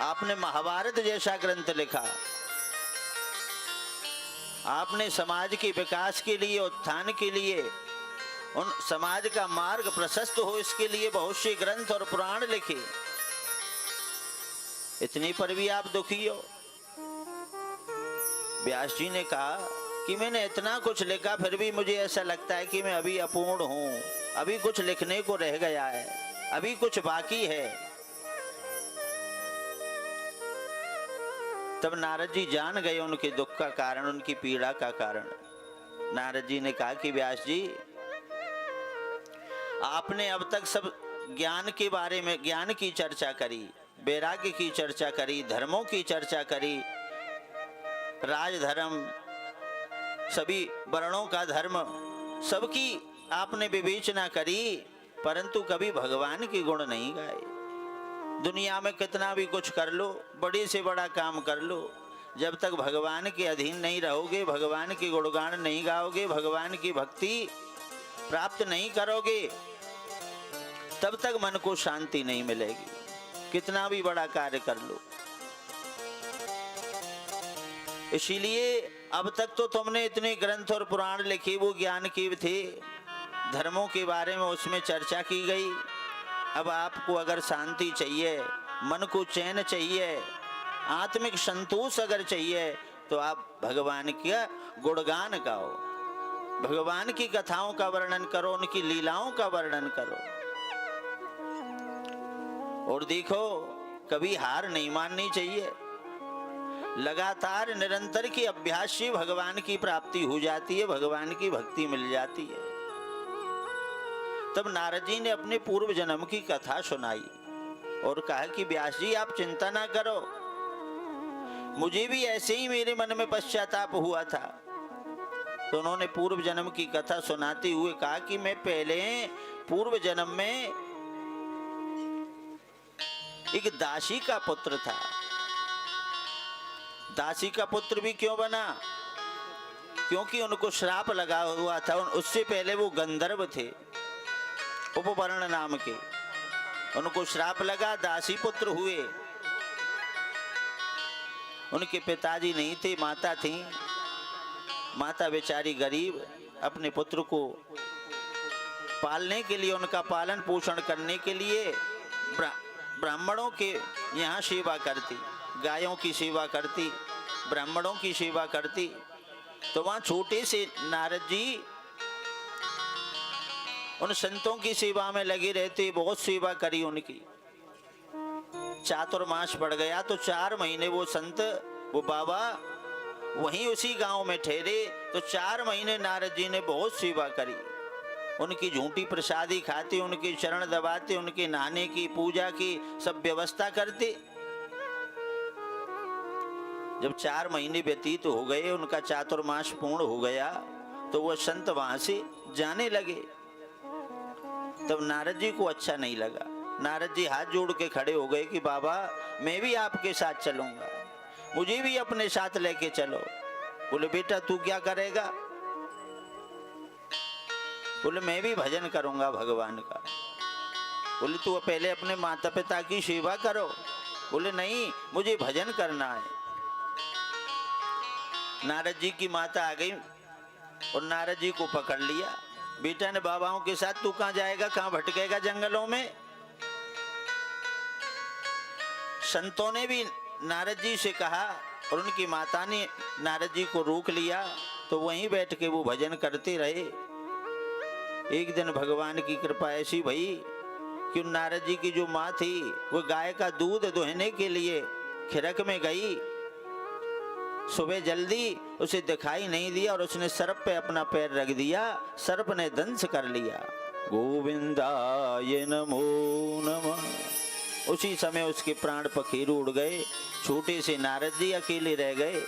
आपने महाभारत जैसा ग्रंथ लिखा, आपने समाज के विकास के लिए, उत्थान के लिए, उन समाज का मार्ग प्रशस्त हो इसके लिए बहुत से ग्रंथ और पुराण लिखे, इतने पर भी आप दुखी हो। व्यास जी ने कहा कि मैंने इतना कुछ लिखा फिर भी मुझे ऐसा लगता है कि मैं अभी अपूर्ण हूं, अभी कुछ लिखने को रह गया है, अभी कुछ बाकी है। तब नारद जी जान गए उनके दुख का कारण, उनकी पीड़ा का कारण। नारद जी ने कहा कि व्यास जी, आपने अब तक सब ज्ञान के बारे में, ज्ञान की चर्चा करी, वैराग्य की चर्चा करी, धर्मों की चर्चा करी, राजधर्म, सभी वर्णों का धर्म, सबकी आपने विवेचना करी, परंतु कभी भगवान के गुण नहीं गाए। दुनिया में कितना भी कुछ कर लो, बड़े से बड़ा काम कर लो, जब तक भगवान के अधीन नहीं रहोगे, भगवान के गुणगान नहीं गाओगे, भगवान की भक्ति प्राप्त नहीं करोगे, तब तक मन को शांति नहीं मिलेगी, कितना भी बड़ा कार्य कर लो। इसीलिए अब तक तो तुमने इतने ग्रंथ और पुराण लिखे, वो ज्ञान के थे, धर्मों के बारे में उसमें चर्चा की गई। अब आपको अगर शांति चाहिए, मन को चैन चाहिए, आत्मिक संतोष अगर चाहिए, तो आप भगवान का गुणगान गाओ, भगवान की कथाओं का वर्णन करो, उनकी लीलाओं का वर्णन करो। और देखो, कभी हार नहीं माननी चाहिए, लगातार निरंतर के अभ्यास से भगवान की प्राप्ति हो जाती है, भगवान की भक्ति मिल जाती है। तब नारद जी ने अपने पूर्व जन्म की कथा सुनाई और कहा कि व्यास जी आप चिंता ना करो, मुझे भी ऐसे ही मेरे मन में पश्चाताप हुआ था। तो उन्होंने पूर्व जन्म की कथा सुनाते हुए कहा कि मैं पहले पूर्व जन्म में एक दासी का पुत्र था। दासी का पुत्र भी क्यों बना? क्योंकि उनको श्राप लगा हुआ था। उससे पहले वो गंधर्व थे, उपवर्ण नाम के, उनको श्राप लगा, दासी पुत्र हुए। उनके पिताजी नहीं थे, माता थी। माता बेचारी गरीब, अपने पुत्र को पालने के लिए, उनका पालन पोषण करने के लिए ब्राह्मणों के यहाँ सेवा करती, गायों की सेवा करती, ब्राह्मणों की सेवा करती। तो वहाँ छोटे से नारद जी उन संतों की सेवा में लगे रहते, बहुत सेवा करी उनकी। चातुर्मास पड़ गया तो 4 महीने वो संत, वो बाबा वहीं उसी गांव में ठहरे। तो 4 महीने नारद जी ने बहुत सेवा करी, उनकी झूठी प्रसादी खाते, उनके चरण दबाते, उनके नहाने की, पूजा की सब व्यवस्था करते। जब 4 महीने व्यतीत हो गए, उनका चातुर्मास पूर्ण हो गया, तो वह संत वहां से जाने लगे। तब नारद जी को अच्छा नहीं लगा। नारद जी हाथ जोड़ के खड़े हो गए कि बाबा मैं भी आपके साथ चलूंगा, मुझे भी अपने साथ लेके चलो। बोले बेटा तू क्या करेगा? बोले मैं भी भजन करूंगा भगवान का। बोले तू पहले अपने माता पिता की सेवा करो। बोले नहीं, मुझे भजन करना है। नारद जी की माता आ गई और नारद जी को पकड़ लिया। बेटा ने बाबाओं के साथ तू कहां जाएगा, कहां भटकेगा जंगलों में? संतों ने भी नारद जी से कहा और उनकी माता ने नारद जी को रोक लिया। तो वहीं बैठ के वो भजन करते रहे। एक दिन भगवान की कृपा ऐसी भई कि नारद जी की जो माँ थी वो गाय का दूध दुहने के लिए खिरक में गई। सुबह जल्दी उसे दिखाई नहीं दिया और उसने सर्प पे अपना पैर रख दिया, सर्प ने दंश कर लिया। गोविंदाय नमो नमः। उसी समय उसके प्राण पखेरु उड़ गए। छोटे से नारद जी अकेले रह गए।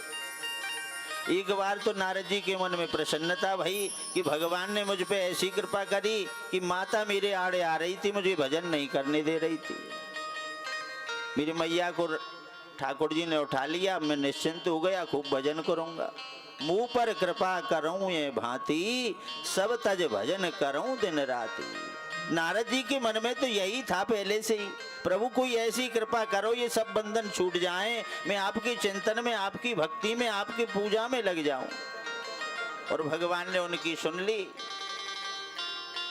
एक बार तो नारद जी के मन में प्रसन्नता भई कि भगवान ने मुझ पे ऐसी कृपा करी कि माता मेरे आड़े आ रही थी, मुझे भजन नहीं करने दे रही थी। मेरी मैया को ठाकुर जी ने उठा लिया, मैं निश्चिंत हो गया, खूब भजन करूंगा। मुंह पर कृपा करूं ये भांति, सब तज भजन करूं दिन राति। नारद जी के मन में तो यही था पहले से ही, प्रभु कोई ऐसी कृपा करो ये सब बंधन छूट जाएं, मैं आपके चिंतन में, आपकी भक्ति में, आपकी पूजा में लग जाऊं। और भगवान ने उनकी सुन ली।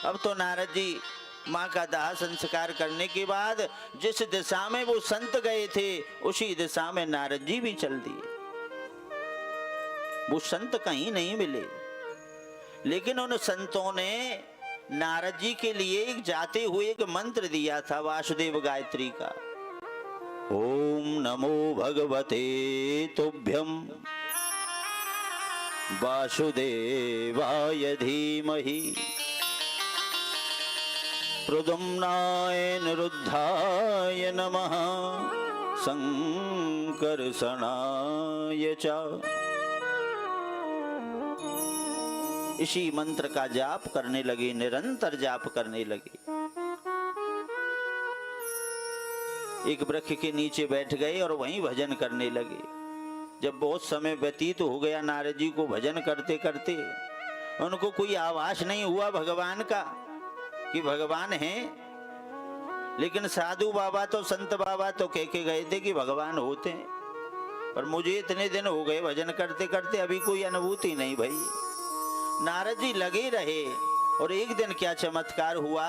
अब तो नारद जी माँ का दाह संस्कार करने के बाद जिस दिशा में वो संत गए थे उसी दिशा में नारद जी भी चल दिए। वो संत कहीं नहीं मिले, लेकिन उन संतों ने नारद जी के लिए एक जाते हुए एक मंत्र दिया था, वासुदेव गायत्री का। ओम नमो भगवते तुभ्यम वासुदेवाय धीमहि प्रद्युम्नाय निरुद्धाय नमः संकर्षणाय च। इसी मंत्र का जाप करने लगे, निरंतर जाप करने लगे। एक वृक्ष के नीचे बैठ गए और वहीं भजन करने लगे। जब बहुत समय व्यतीत हो गया नारद जी को भजन करते करते, उनको कोई आभास नहीं हुआ भगवान का कि भगवान हैं। लेकिन साधु बाबा तो, संत बाबा तो कह के गए थे कि भगवान होते हैं, पर मुझे इतने दिन हो गए भजन करते करते अभी कोई अनुभूति नहीं भाई। नारद जी लगे रहे और एक दिन क्या चमत्कार हुआ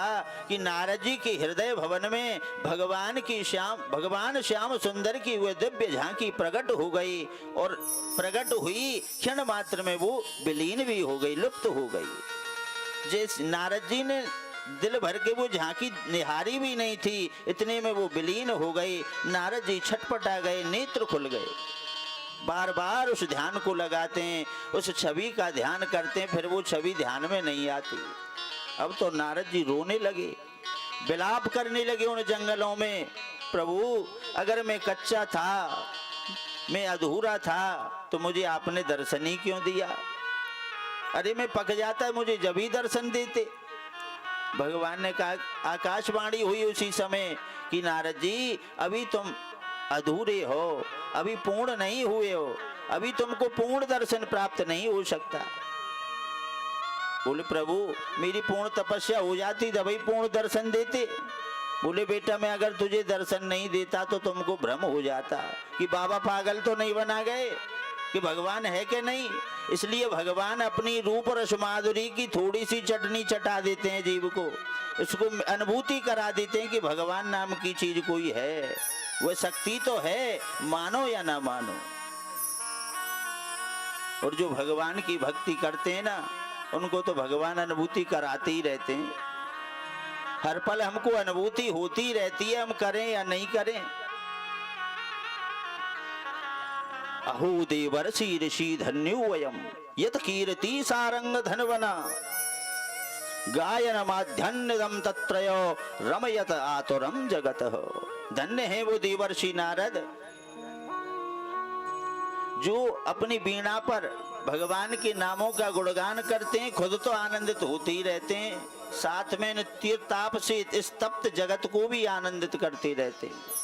कि नारद जी के हृदय भवन में भगवान श्याम सुंदर की वह दिव्य झांकी प्रकट हो गई और प्रकट हुई क्षण मात्र में वो विलीन भी हो गई, लुप्त हो गई। जिस नारद जी ने दिल भर के वो झांकी निहारी भी नहीं थी, इतने में वो विलीन हो गई। नारद जी छटपटा गए, नेत्र खुल गए। बार बार उस ध्यान को लगाते हैं, उस छवि का ध्यान करते हैं, फिर वो छवि ध्यान में नहीं आती। अब तो नारद जी रोने लगे, विलाप करने लगे उन जंगलों में। प्रभु अगर मैं कच्चा था, मैं अधूरा था, तो मुझे आपने दर्शन ही क्यों दिया? अरे मैं पक जाता, मुझे जब ही दर्शन देते। भगवान ने कहा, आकाशवाणी हुई उसी समय कि नारद जी अभी तुम अधूरे हो, अभी पूर्ण नहीं हुए हो, अभी तुमको पूर्ण दर्शन प्राप्त नहीं हो सकता। बोले प्रभु मेरी पूर्ण तपस्या हो जाती तभी पूर्ण दर्शन देते। बोले बेटा मैं अगर तुझे दर्शन नहीं देता तो तुमको भ्रम हो जाता कि बाबा पागल तो नहीं बना गए कि भगवान है कि नहीं। इसलिए भगवान अपनी रूप रस माधुरी की थोड़ी सी चटनी चटा देते हैं जीव को, इसको अनुभूति करा देते हैं कि भगवान नाम की चीज कोई है, वह शक्ति तो है, मानो या ना मानो। और जो भगवान की भक्ति करते हैं ना, उनको तो भगवान अनुभूति कराते ही रहते हैं। हर पल हमको अनुभूति होती रहती है, हम करें या नहीं करें। अहो देवर्षि ऋषि धन्यो वयम यत कीर्ति सारंग धनवना गायन माध्यन्यदम तत्रयो रमयत आतुरम जगत। धन्य है वो देवर्षि नारद जो अपनी वीणा पर भगवान के नामों का गुणगान करते हैं, खुद तो आनंदित होते ही रहते हैं, साथ में नित्य ताप से इस तप्त जगत को भी आनंदित करते रहते हैं।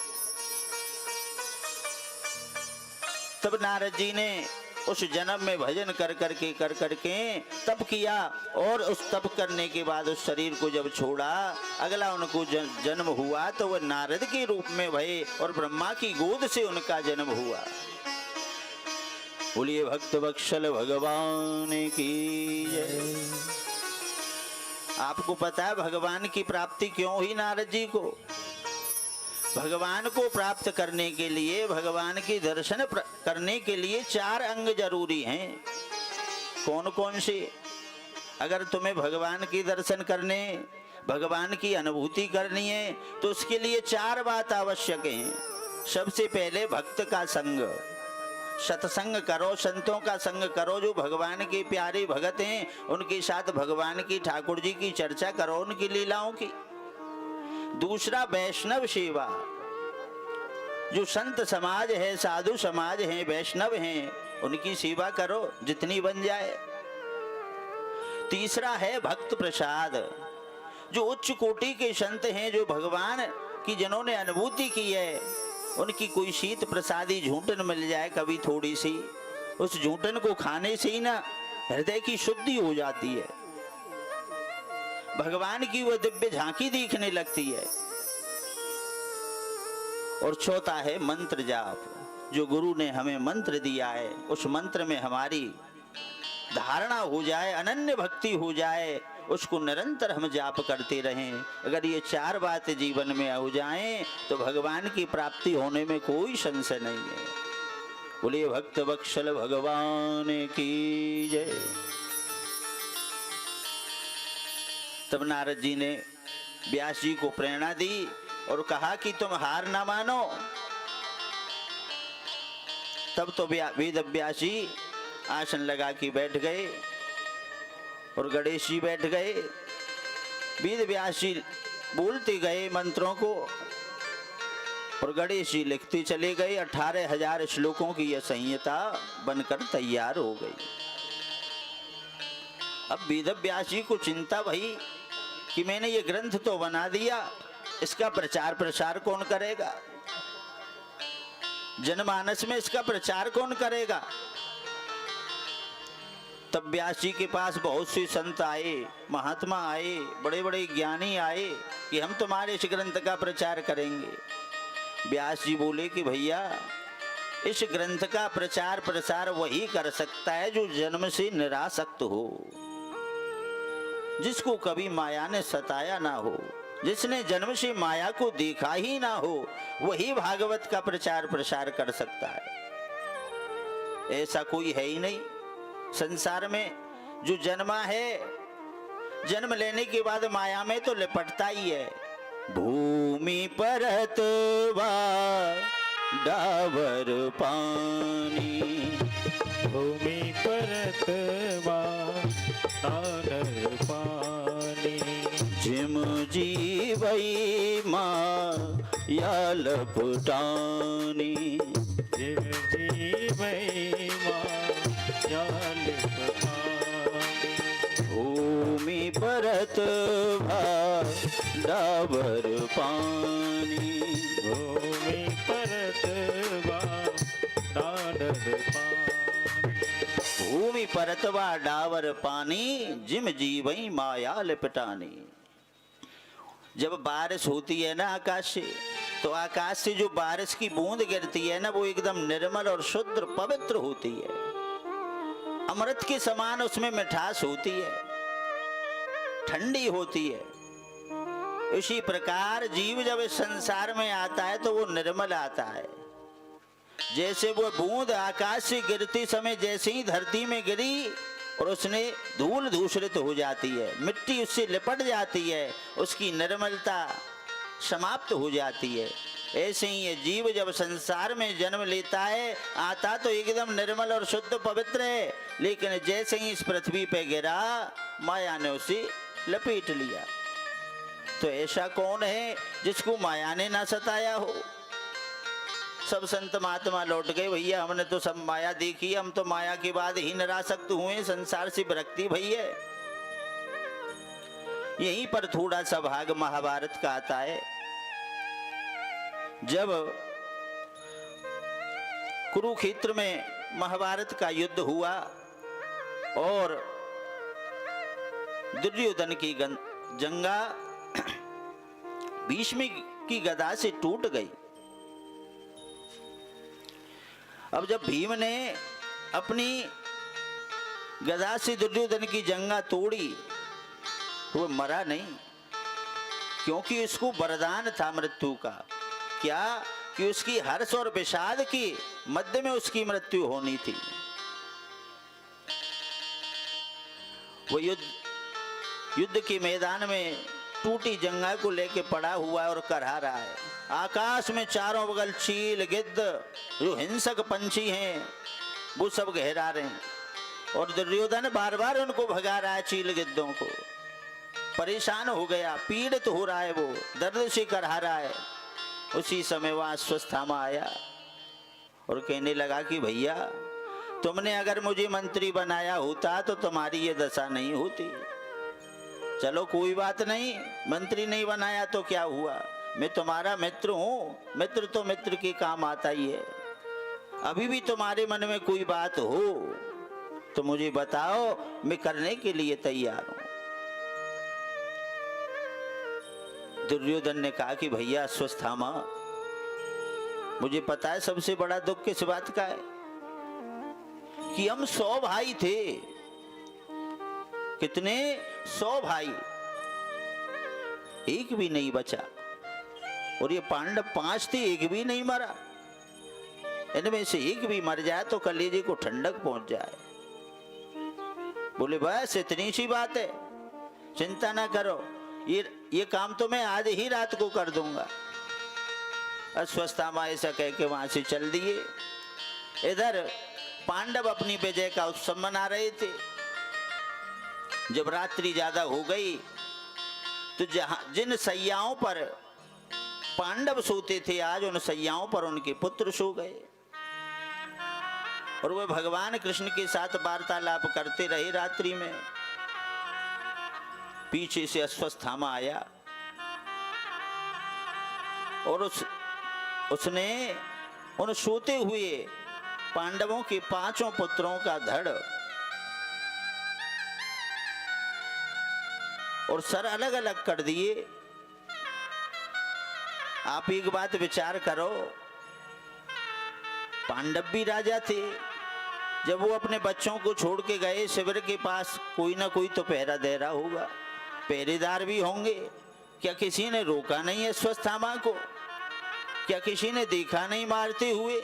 तब नारद जी ने उस जन्म में भजन कर करके तप किया और उस तप करने के बाद उस शरीर को जब छोड़ा, अगला उनको जन्म हुआ तो वह नारद के रूप में भये और ब्रह्मा की गोद से उनका जन्म हुआ। बोलिए भक्त वत्सल भगवान की जय। आपको पता है भगवान की प्राप्ति क्यों हुई नारद जी को? भगवान को प्राप्त करने के लिए, भगवान की दर्शन करने के लिए 4 अंग जरूरी हैं। कौन कौन से? अगर तुम्हें भगवान की दर्शन करने, भगवान की अनुभूति करनी है तो उसके लिए 4 बात आवश्यक हैं। सबसे पहले भक्त का संग, सत्संग करो, संतों का संग करो जो भगवान के प्यारे भगत हैं, उनके साथ भगवान की, ठाकुर जी की चर्चा करो, उनकी लीलाओं की। दूसरा वैष्णव सेवा, जो संत समाज है, साधु समाज है, वैष्णव हैं, उनकी सेवा करो जितनी बन जाए। तीसरा है भक्त प्रसाद, जो उच्च कोटि के संत हैं, जो भगवान की जिन्होंने अनुभूति की है, उनकी कोई शीत प्रसादी झूठन मिल जाए कभी थोड़ी सी, उस झूठन को खाने से ही ना हृदय की शुद्धि हो जाती है। भगवान की वो दिव्य झांकी दिखने लगती है। और चौथा है मंत्र जाप। जो गुरु ने हमें मंत्र दिया है उस मंत्र में हमारी धारणा हो जाए, अनन्य भक्ति हो जाए, उसको निरंतर हम जाप करते रहें। अगर ये चार बातें जीवन में हो जाएं तो भगवान की प्राप्ति होने में कोई संशय नहीं है। बोलिए भक्त वत्सल भगवान की जय। तब नारद जी ने व्यास जी को प्रेरणा दी और कहा कि तुम हार ना मानो। तब तो वेद व्यास जी आसन लगा के बैठ गए और गणेश जी बैठ गए। वेद व्यास जी बोलते गए मंत्रों को और गणेश जी लिखते चले गए। 18,000 श्लोकों की यह संहिता बनकर तैयार हो गई। अब वेद व्यास जी को चिंता भई कि मैंने ये ग्रंथ तो बना दिया, इसका प्रचार प्रसार कौन करेगा, जनमानस में इसका प्रचार कौन करेगा। तब व्यास जी के पास बहुत से संत आए, महात्मा आए, बड़े बड़े ज्ञानी आए कि हम तुम्हारे इस ग्रंथ का प्रचार करेंगे। व्यास जी बोले कि भैया इस ग्रंथ का प्रचार प्रसार वही कर सकता है जो जन्म से निरासक्त हो, जिसको कभी माया ने सताया ना हो, जिसने जन्म से माया को देखा ही ना हो, वही भागवत का प्रचार प्रसार कर सकता है। ऐसा कोई है ही नहीं संसार में जो जन्मा है, जन्म लेने के बाद माया में तो लिपटता ही है। भूमि परत डावर पानी, भूमि परत डावर पानी, जिम जीवई माया लपटानी, जिम जीवई माया लपटानी, भूमि परत डावर पानी, भूमि परत डावर पानी, भूमि परतवा डावर पानी, जिम जीवई माया लिपटानी। जब बारिश होती है ना आकाश से, तो आकाश से जो बारिश की बूंद गिरती है ना, वो एकदम निर्मल और शुद्ध पवित्र होती है। अमृत के समान उसमें मिठास होती है, ठंडी होती है। इसी प्रकार जीव जब इस संसार में आता है तो वो निर्मल आता है। जैसे वो बूंद आकाश से गिरते समय जैसे ही धरती में गिरी और उसने धूल धूसरित हो जाती है, मिट्टी उससे लिपट जाती है, उसकी निर्मलता समाप्त हो जाती है। ऐसे ही ये जीव जब संसार में जन्म लेता है, आता तो एकदम निर्मल और शुद्ध पवित्र है, लेकिन जैसे ही इस पृथ्वी पे गिरा माया ने उसे लपेट लिया। तो ऐसा कौन है जिसको माया ने ना सताया हो। सब संत महात्मा लौट गए, भैया हमने तो सब माया देखी, हम तो माया के बाद ही निरासक्त हुए, संसार से विरक्ति भई है। यहीं पर थोड़ा सा भाग महाभारत का आता है। जब कुरुक्षेत्र में महाभारत का युद्ध हुआ और दुर्योधन की जंगा भीष्म की गदा से टूट गई। अब जब भीम ने अपनी गदा से दुर्योधन की जंगा तोड़ी, वो मरा नहीं, क्योंकि उसको वरदान था मृत्यु का। क्या कि उसकी हर्ष और विषाद की मध्य में उसकी मृत्यु होनी थी। वो युद्ध के मैदान में टूटी जंगा को लेके पड़ा हुआ है और करहा रहा है। आकाश में चारों बगल चील गिद्ध जो हिंसक पंछी हैं वो सब घेरा रहे हैं और दुर्योधन बार बार उनको भगा रहा है, चील गिद्धों को। परेशान हो गया, पीड़ित हो रहा है, वो दर्द से करहा रहा है। उसी समय वहां अश्वत्थामा आया और कहने लगा कि भैया तुमने अगर मुझे मंत्री बनाया होता तो तुम्हारी ये दशा नहीं होती। चलो कोई बात नहीं, मंत्री नहीं बनाया तो क्या हुआ, मैं तुम्हारा मित्र हूं, मित्र तो मित्र के काम आता ही है। अभी भी तुम्हारे मन में कोई बात हो तो मुझे बताओ, मैं करने के लिए तैयार हूं। दुर्योधन ने कहा कि भैया अश्वत्थामा, मुझे पता है सबसे बड़ा दुख किस बात का है कि हम 100 भाई थे। कितने? 100 भाई, एक भी नहीं बचा। और ये पांडव 5 थे, एक भी नहीं मरा। इनमें से एक भी मर जाए तो कलेजे को ठंडक पहुंच जाए। बोले बस इतनी सी बात है, चिंता ना करो, ये काम तो मैं आज ही रात को कर दूंगा। अश्वत्थामा ऐसा कह के वहां से चल दिए। इधर पांडव अपनी विजय का उत्सव मना रहे थे। जब रात्रि ज्यादा हो गई तो जिन सैयाओं पर पांडव सोते थे, आज उन सैयाओं पर उनके पुत्र सो गए। और वे भगवान कृष्ण के साथ वार्तालाप करते रहे रात्रि में। पीछे से अश्वत्थामा आया और उसने उन सोते हुए पांडवों के 5 पुत्रों का धड़ और सर अलग अलग कर दिए। आप एक बात विचार करो, पांडव भी राजा थे। जब वो अपने बच्चों को छोड़ के गए शिविर के पास, कोई ना कोई तो पहरा दे रहा होगा, पहरेदार भी होंगे। क्या किसी ने रोका नहीं अश्वत्थामा को? क्या किसी ने देखा नहीं मारते हुए?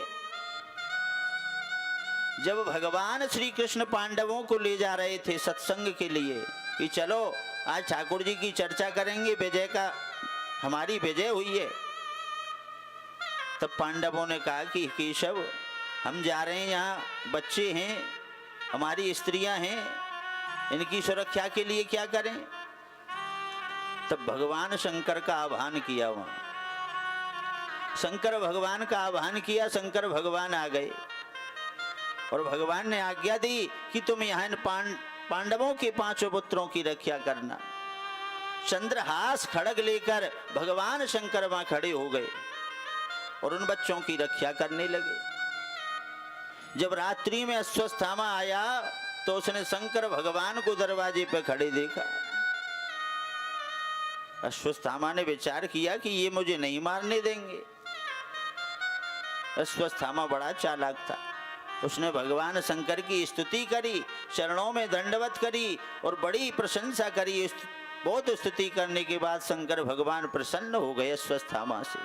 जब भगवान श्री कृष्ण पांडवों को ले जा रहे थे सत्संग के लिए कि चलो आज ठाकुर जी की चर्चा करेंगे, विजय का, हमारी विजय हुई है, तब पांडवों ने कहा कि केशव, हम जा रहे हैं, यहाँ बच्चे हैं, हमारी स्त्रियां हैं, इनकी सुरक्षा के लिए क्या करें? तब भगवान शंकर का आह्वान किया। वहां शंकर भगवान का आह्वान किया। शंकर भगवान आ गए और भगवान ने आज्ञा दी कि तुम यहाँ पांडवों के 5 पुत्रों की रक्षा करना। चंद्रहास खड़ग लेकर भगवान शंकर वहां खड़े हो गए और उन बच्चों की रक्षा करने लगे। जब रात्रि में अश्वत्थामा आया तो उसने शंकर भगवान को दरवाजे पर खड़े देखा। अश्वत्थामा ने विचार किया कि ये मुझे नहीं मारने देंगे। अश्वत्थामा बड़ा चालाक था। उसने भगवान शंकर की स्तुति करी, चरणों में दंडवत करी और बड़ी प्रशंसा करी। बहुत स्तुति करने के बाद शंकर भगवान प्रसन्न हो गए अश्वत्थामा से।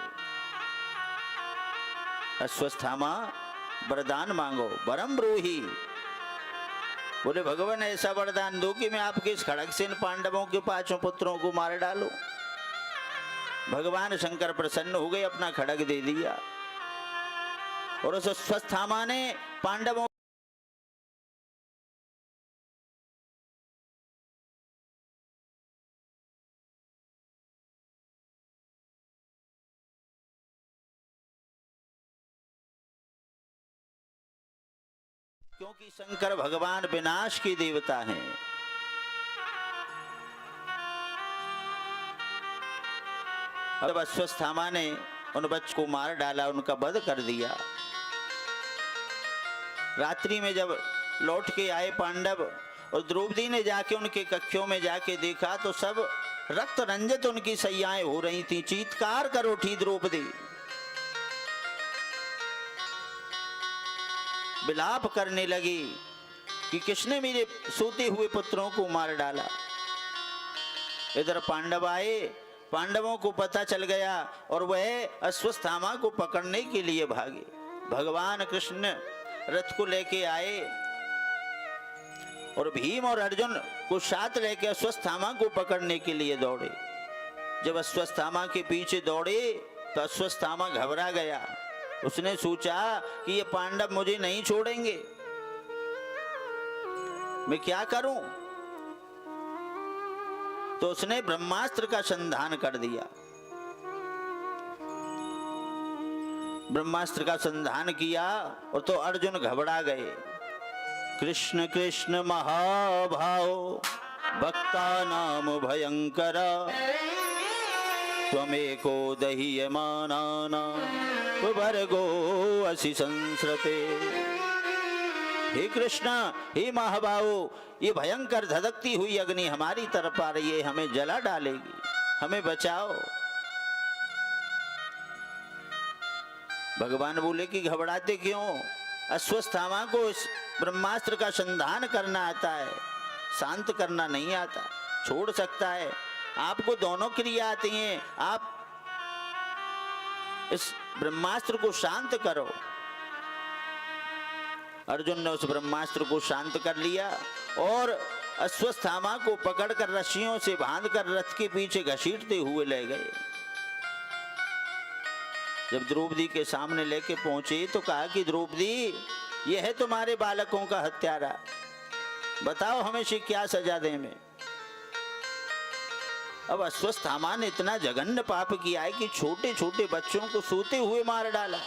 अश्वत्थामा, वरदान मांगो, वरम ब्रूहि। बोले भगवान ऐसा वरदान दो कि मैं आपके इस खड़ग से इन पांडवों के 5 पुत्रों को मार डालूं। भगवान शंकर प्रसन्न हो गए, अपना खड़ग दे दिया और उस अश्वत्थामा ने पांडवों क्योंकि शंकर भगवान विनाश के देवता हैं। अब अश्वत्थामा ने उन बच्चों को मार डाला, उनका वध कर दिया। रात्रि में जब लौट के आए पांडव और द्रौपदी ने जाके उनके कक्षों में जाके देखा तो सब रक्त रंजित उनकी सैयाएं हो रही थी। चीत्कार कर उठी द्रौपदी, विलाप करने लगी कि किसने मेरे सोते हुए पुत्रों को मार डाला। इधर पांडव आए, पांडवों को पता चल गया और वह अश्वत्थामा को पकड़ने के लिए भागे। भगवान कृष्ण रथ को लेके आए और भीम और अर्जुन को साथ लेके अश्वत्थामा को पकड़ने के लिए दौड़े। जब अश्वत्थामा के पीछे दौड़े तो अश्वत्थामा घबरा गया। उसने सोचा कि ये पांडव मुझे नहीं छोड़ेंगे, मैं क्या करूं? तो उसने ब्रह्मास्त्र का संधान कर दिया। ब्रह्मास्त्र का संधान किया और तो अर्जुन घबरा गए। कृष्ण कृष्ण महाभाव भक्ता नाम भयंकर त्वमेको दह्यमानाना भर्गो असि संस्रते। हे कृष्ण, हे महाबाहो, ये भयंकर धधकती हुई अग्नि हमारी तरफ आ रही है, हमें जला डालेगी, हमें बचाओ। भगवान बोले कि घबराते क्यों? अश्वत्थामा को इस ब्रह्मास्त्र का संधान करना आता है, शांत करना नहीं आता। छोड़ सकता है, आपको दोनों क्रिया आती हैं। आप इस ब्रह्मास्त्र को शांत करो। अर्जुन ने उस ब्रह्मास्त्र को शांत कर लिया और अश्वत्थामा को पकड़कर रस्सियों से बांधकर रथ के पीछे घसीटते हुए ले गए। जब द्रौपदी के सामने लेके पहुंचे तो कहा कि द्रौपदी, यह है तुम्हारे बालकों का हत्यारा, बताओ हमें से क्या सजा दें मैं। अब अश्वत्थामा ने इतना जघन्य पाप किया है कि छोटे छोटे बच्चों को सोते हुए मार डाला।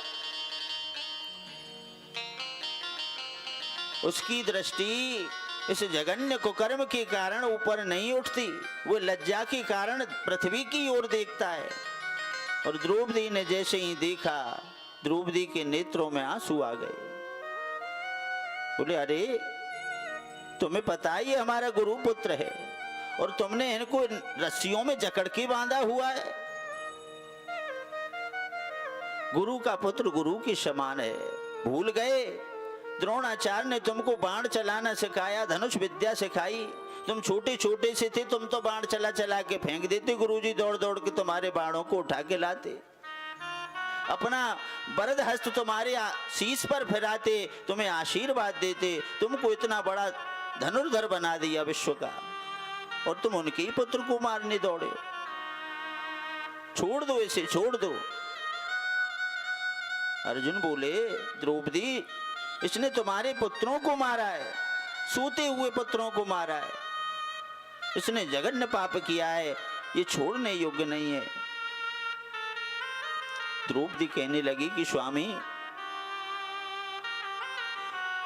उसकी दृष्टि इस जघन्य कुकर्म के कारण ऊपर नहीं उठती, वो लज्जा के कारण पृथ्वी की ओर देखता है। और द्रौपदी ने जैसे ही देखा, द्रौपदी के नेत्रों में आंसू आ गए। बोले, अरे तुम्हें पता ही है हमारा गुरु पुत्र है और तुमने इनको रस्सियों में जकड़ के बांधा हुआ है। गुरु का पुत्र गुरु के समान है, भूल गए? द्रोणाचार्य ने तुमको बाण चलाना सिखाया, धनुष विद्या सिखाई। तुम छोटे छोटे से थे, तुम तो बाण चला चला के फेंक देते, गुरुजी दौड़ दौड़ के तुम्हारे बाणों को उठा के लाते। अपना वरद हस्त तुम्हारे शीश पर फिराते, तुम्हें आशीर्वाद देते। तुमको इतना बड़ा धनुर्धर बना दिया विश्व का, और तुम उनके ही पुत्र को मारने दौड़े। छोड़ दो इसे, छोड़ दो। अर्जुन बोले, द्रौपदी, इसने तुम्हारे पुत्रों को मारा है, सोते हुए पुत्रों को मारा है। इसने जघन्य पाप किया है, ये छोड़ने योग्य नहीं है। द्रौपदी कहने लगी कि स्वामी,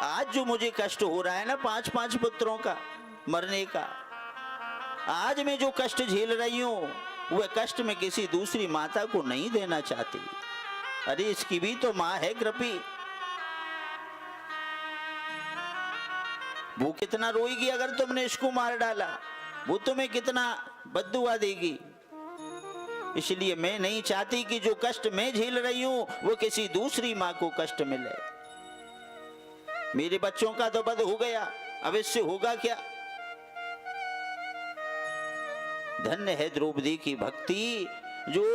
आज जो मुझे कष्ट हो रहा है ना 5-5 पुत्रों का मरने का, आज मैं जो कष्ट झेल रही हूं, वह कष्ट मैं किसी दूसरी माता को नहीं देना चाहती। अरे इसकी भी तो मां है कृपी, वो कितना रोएगी अगर तुमने इसको मार डाला, वो तुम्हें कितना बद्दुआ देगी। इसलिए मैं नहीं चाहती कि जो कष्ट मैं झेल रही हूं वो किसी दूसरी मां को कष्ट मिले। मेरे बच्चों का तो वध हो गया, अब इससे होगा क्या? धन्य है द्रौपदी की भक्ति, जो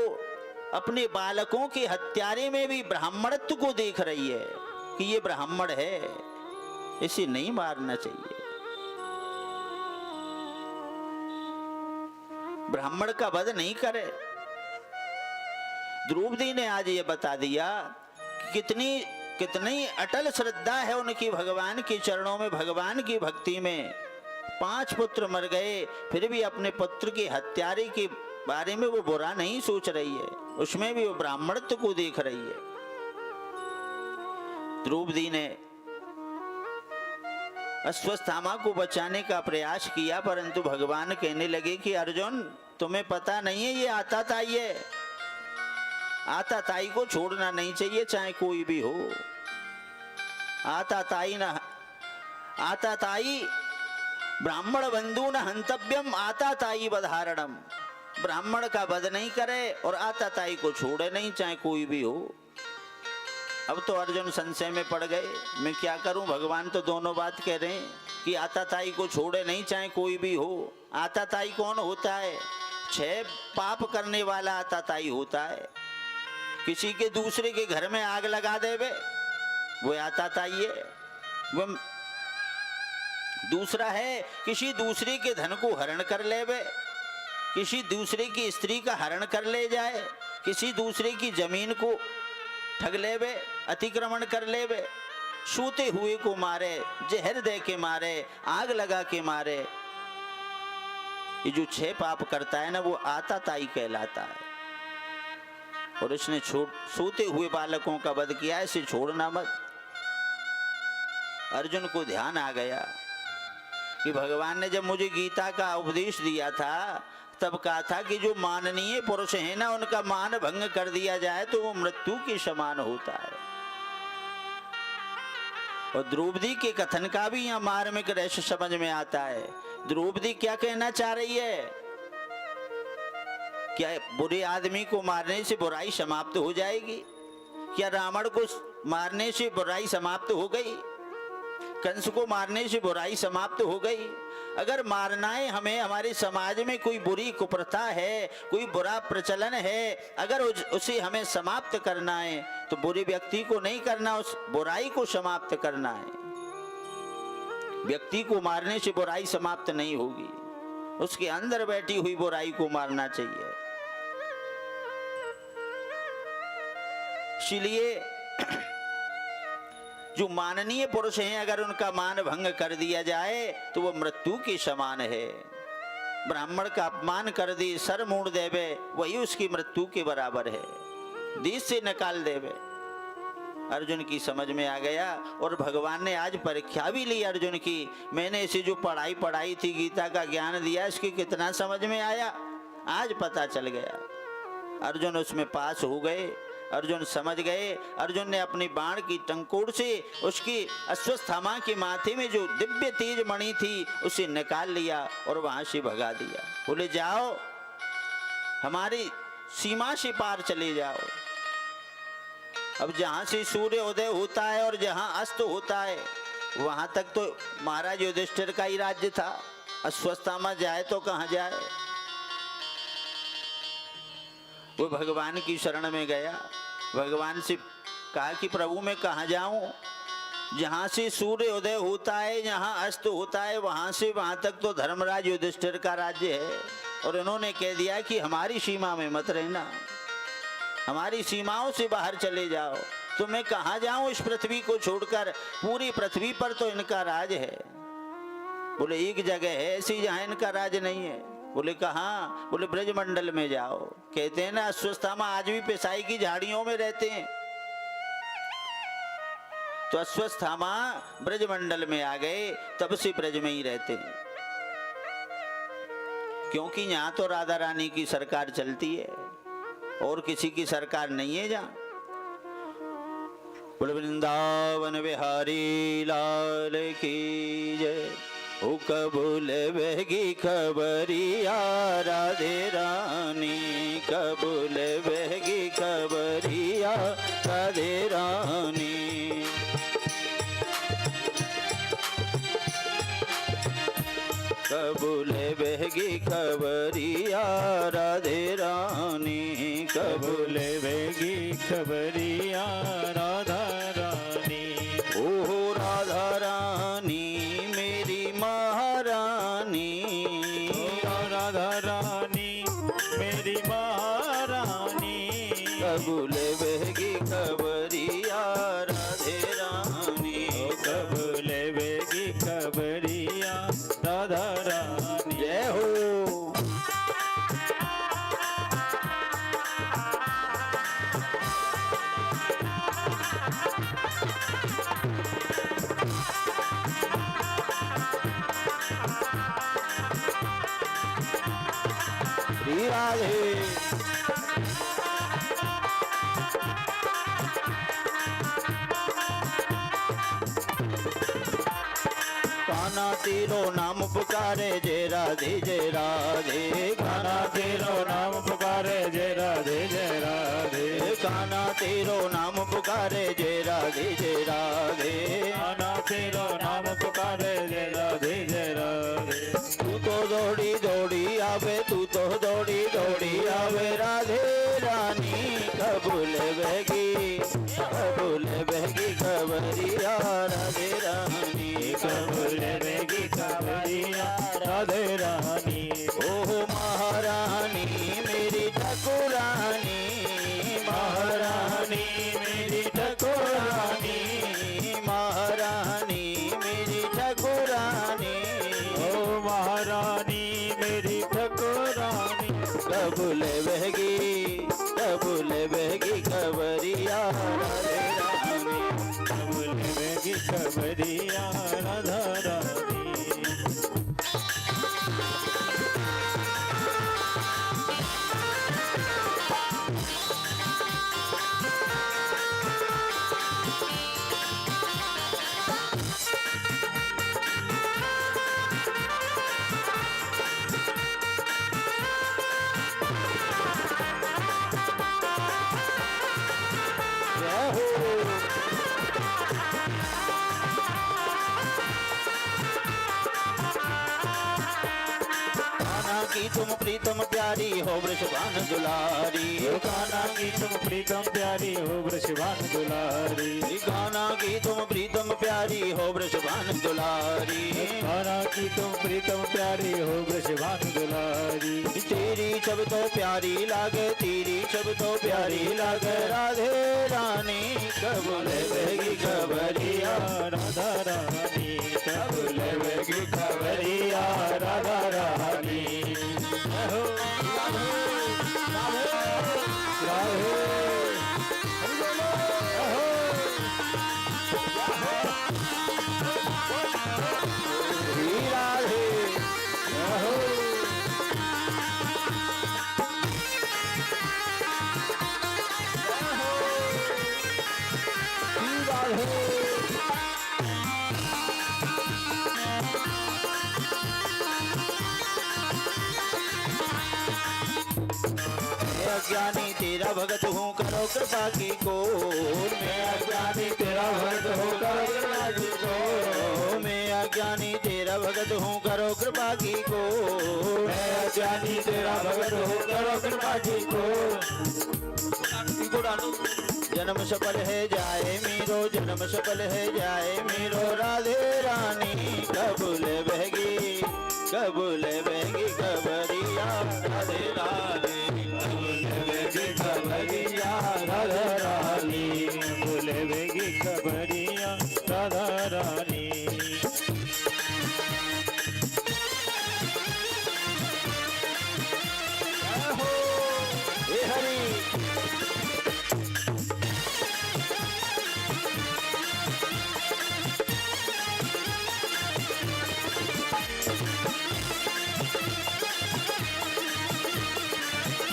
अपने बालकों के हत्यारे में भी ब्राह्मणत्व को देख रही है कि ये ब्राह्मण है, इसे नहीं मारना चाहिए। ब्राह्मण का वध नहीं करे। द्रौपदी ने आज ये बता दिया कि कितनी अटल श्रद्धा है उनकी भगवान के चरणों में, भगवान की भक्ति में। 5 पुत्र मर गए, फिर भी अपने पुत्र के हत्यारे के बारे में वो बुरा नहीं सोच रही है, उसमें भी वो ब्राह्मणत्व को देख रही है। द्रौपदी ने अश्वत्थामा को बचाने का प्रयास किया, परंतु भगवान कहने लगे कि अर्जुन, तुम्हें पता नहीं है ये आताताई है, आताताई को छोड़ना नहीं चाहिए, चाहे कोई भी हो। आताताई ब्राह्मण बंधु न हंतव्यम आताताई वधारणम। ब्राह्मण का वध नहीं करे और आताताई को छोड़े नहीं, चाहे कोई भी हो। अब तो अर्जुन संशय में पड़ गए, मैं क्या करूं? भगवान तो दोनों बात कह रहे हैं कि आताताई को छोड़े नहीं, चाहे कोई भी हो। आताताई कौन होता है? 6 पाप करने वाला आताताई होता है। किसी के दूसरे के घर में आग लगा देवे, वो आताताई है। वो दूसरा है किसी दूसरे के धन को हरण कर लेवे, किसी दूसरे की स्त्री का हरण कर ले जाए, किसी दूसरे की जमीन को ठग लेवे, अतिक्रमण कर लेवे, सोते हुए को मारे, जहर दे के मारे, आग लगा के मारे। ये जो 6 पाप करता है ना, वो आताताई कहलाता है। और इसने सोते हुए बालकों का वध किया, इसे छोड़ना मत। अर्जुन को ध्यान आ गया कि भगवान ने जब मुझे गीता का उपदेश दिया था, तब कहा था कि जो माननीय पुरुष है ना, उनका मान भंग कर दिया जाए तो वो मृत्यु के समान होता है। और द्रौपदी के कथन का भी यहाँ मार्मिक रहस्य समझ में आता है। द्रौपदी क्या कहना चाह रही है? क्या बुरे आदमी को मारने से बुराई समाप्त हो जाएगी? क्या रावण को मारने से बुराई समाप्त हो गई? कंस को मारने से बुराई समाप्त हो गई? अगर मारना है हमें, हमारे समाज में कोई बुरी कुप्रथा है, कोई बुरा प्रचलन है, अगर उसे हमें समाप्त करना है तो बुरे व्यक्ति को नहीं करना, उस बुराई को समाप्त करना है। व्यक्ति को मारने से बुराई समाप्त नहीं होगी, उसके अंदर बैठी हुई बुराई को मारना चाहिए। इसलिए जो माननीय पुरुष हैं, अगर उनका मान भंग कर दिया जाए तो वो मृत्यु के समान है। ब्राह्मण का अपमान कर दे, सर मोड़ देवे, वही उसकी मृत्यु के बराबर है, देश से निकाल देवे। अर्जुन की समझ में आ गया और भगवान ने आज परीक्षा भी ली अर्जुन की। मैंने इसे जो पढ़ाई थी, गीता का ज्ञान दिया, इसकी कितना समझ में आया आज पता चल गया। अर्जुन उसमें पास हो गए, अर्जुन समझ गए। अर्जुन ने अपनी बाण की टंकोड़ से उसकी अश्वत्थामा के माथे में जो दिव्य तेज मणि थी उसे निकाल लिया और वहां से भगा दिया। बोले जाओ, हमारी सीमा से पार चले जाओ। अब जहां से सूर्य उदय होता है और जहां अस्त होता है वहां तक तो महाराज युधिष्ठिर का ही राज्य था। अश्वत्थामा जाए तो कहां जाए? वो भगवान की शरण में गया, भगवान से कहा कि प्रभु मैं कहां जाऊं? जहां से सूर्य उदय होता है, जहां अस्त होता है, वहां से वहां तक तो धर्मराज युधिष्ठिर का राज्य है। और इन्होंने कह दिया कि हमारी सीमा में मत रहना, हमारी सीमाओं से बाहर चले जाओ। तो मैं कहां जाऊं इस पृथ्वी को छोड़कर? पूरी पृथ्वी पर तो इनका राज है। बोले एक जगह है ऐसी जहां इनका राज नहीं है। बोले कहां? बोले ब्रजमंडल में जाओ। कहते हैं ना अश्वत्थामा आज भी पिसाई की झाड़ियों में रहते हैं। तो अश्वत्थामा ब्रजमंडल में आ गए, तब से ब्रज में ही रहते हैं, क्योंकि यहां तो राधा रानी की सरकार चलती है और किसी की सरकार नहीं है। जहां बोले वृंदावन बिहारी लाल की जय। ओ कबूल बहगी खबरिया राधे रानी, कबूल बहगी खबरिया राधे रानी। कबूल बहगी खबरिया राधे रानी, कबूल बेगी खबरिया राधा रानी। ओहो राधा रानी मेरी महारानी, राधा रानी मेरी महारानी। कबूल बहगी खबरिया राधे रानी, कबूल बेगी खबरिया राधा रानी। जय हो। श्री राधे। काना तेरो नाम पुकारे जय राधे जय राधे, काना तेरो नाम पुकारे जय राधे जय राधे। काना तेरो नाम पुकारे जय राधे जय राधे। काना तेरो नाम पुकारे जय राधे जय राधे। तू तो दौड़ी दौड़ी आवे, तू तो दौड़ी दौड़ी आवे राधे रानी। कबूल बहगी, कबूल बहगी खबरिया राधे रानी, कबूल बेगी खबरिया राधे रानी। ओह महारानी मेरी ठाकुरानी, महारानी मेरी ठाकुरानी। महारानी मेरी ठाकुरानी। ओ महारानी मेरी ठाकुरानी। कबूल बहगी, कबूल बहगी खबरिया राधे रानी, कबूल बेगी खबरिया राधा रानी। जय की तुम प्रीतम प्यारी हो वृषभान दुलारी। कान्हा की तुम प्रीतम प्यारी हो वृषभान दुलारी। कान्हा की तुम प्रीतम प्यारी हो वृषभान दुलारी। कान्हा की तुम प्रीतम प्यारी हो वृषभान दुलारी। तेरी छब तो प्यारी लागे, तेरी छब तो प्यारी लागे राधे रानी। कब लेवेगी खबरिया राधा रानी, कब लेवेगी खबरिया राधा रानी। हो राधे राधे अज्ञानी तेरा भगत हूँ करो कृपा की को। मैं अज्ञानी तेरा भक्त हो करो कृपा की को। मैं अज्ञानी तेरा भगत हूँ करो कृपा की को। मैं अज्ञानी तेरा भगत हो करो कृपा की को। जन्म सफल है जाए मेरो, जन्म सफल है जाए मेरो राधे रानी। कबूले बहगी कबूले बहगी खबरिया राधे रानी। खबरिया राधा रानी, बुलेवेगी खबरिया राधा रानी। हे हरि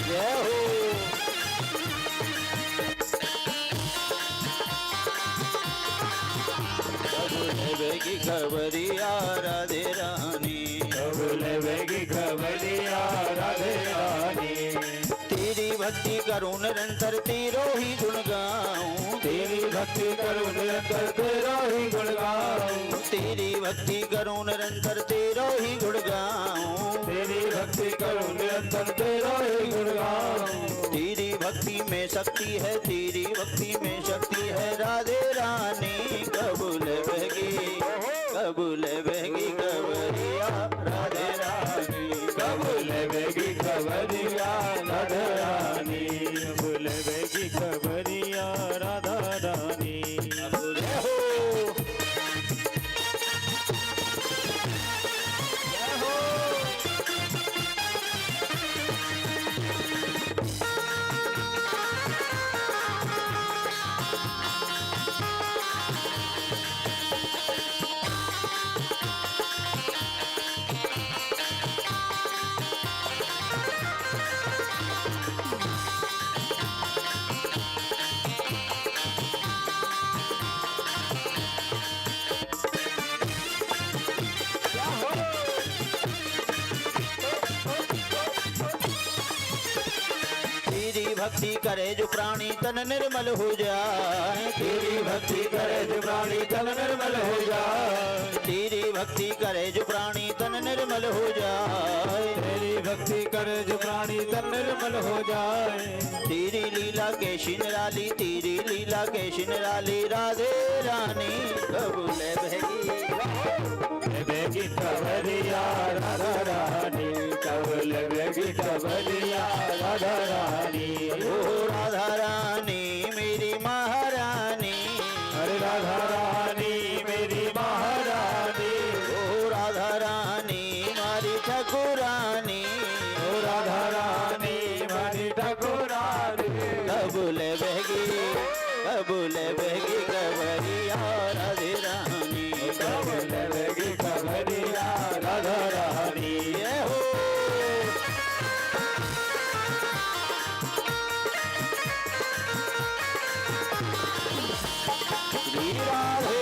जय हो। की खबरिया राधे रानी। कब लेवेगी खबरिया राधे रानी। तेरी भक्ति करूं निरंतर तेरो ही गुण गाऊं। तेरी भक्ति करूं निरंतर तेरा ही गुण गाऊं। तेरी भक्ति करूं निरंतर तेरो ही गुण गाऊं। तेरी भक्ति करूं निरंतर तेरा ही गुण गाऊं। तेरी भक्ति में शक्ति है, तेरी भक्ति में शक्ति है राधे रानी। कबूल बहगी कबूल बहगी खबरिया राधे रानी। कबूल बेगी खबरिया राधा रानी। कबूल बेगी खबरिया राधा रानी। जय हो जय हो। तेरी भक्ति करे जो प्राणी तन निर्मल हो जाए। तेरी भक्ति करे जो प्राणी तन निर्मल हो जाए। तेरी भक्ति करे जो प्राणी तन निर्मल हो जाए। तेरी भक्ति करे जो प्राणी तन निर्मल हो जाए। तेरी लीला कैसी निराली, तेरी लीला कैसी निराली राधे रानी। कबूल बहगी बेगी खबरिया राधा रानी। कबूल बेगी खबरिया राधा रानी। ओ राधा रानी मेरी महारानी। अरे राधा रानी मेरी महारानी। ओ राधा रानी मारी ठाकुरानी। ओ राधा रानी मारी ठाकुरानी। कबूल बहगी खबरिया राधे रानी। कबूल बेगी खबरिया राधा रानी। जय हो श्री राधे।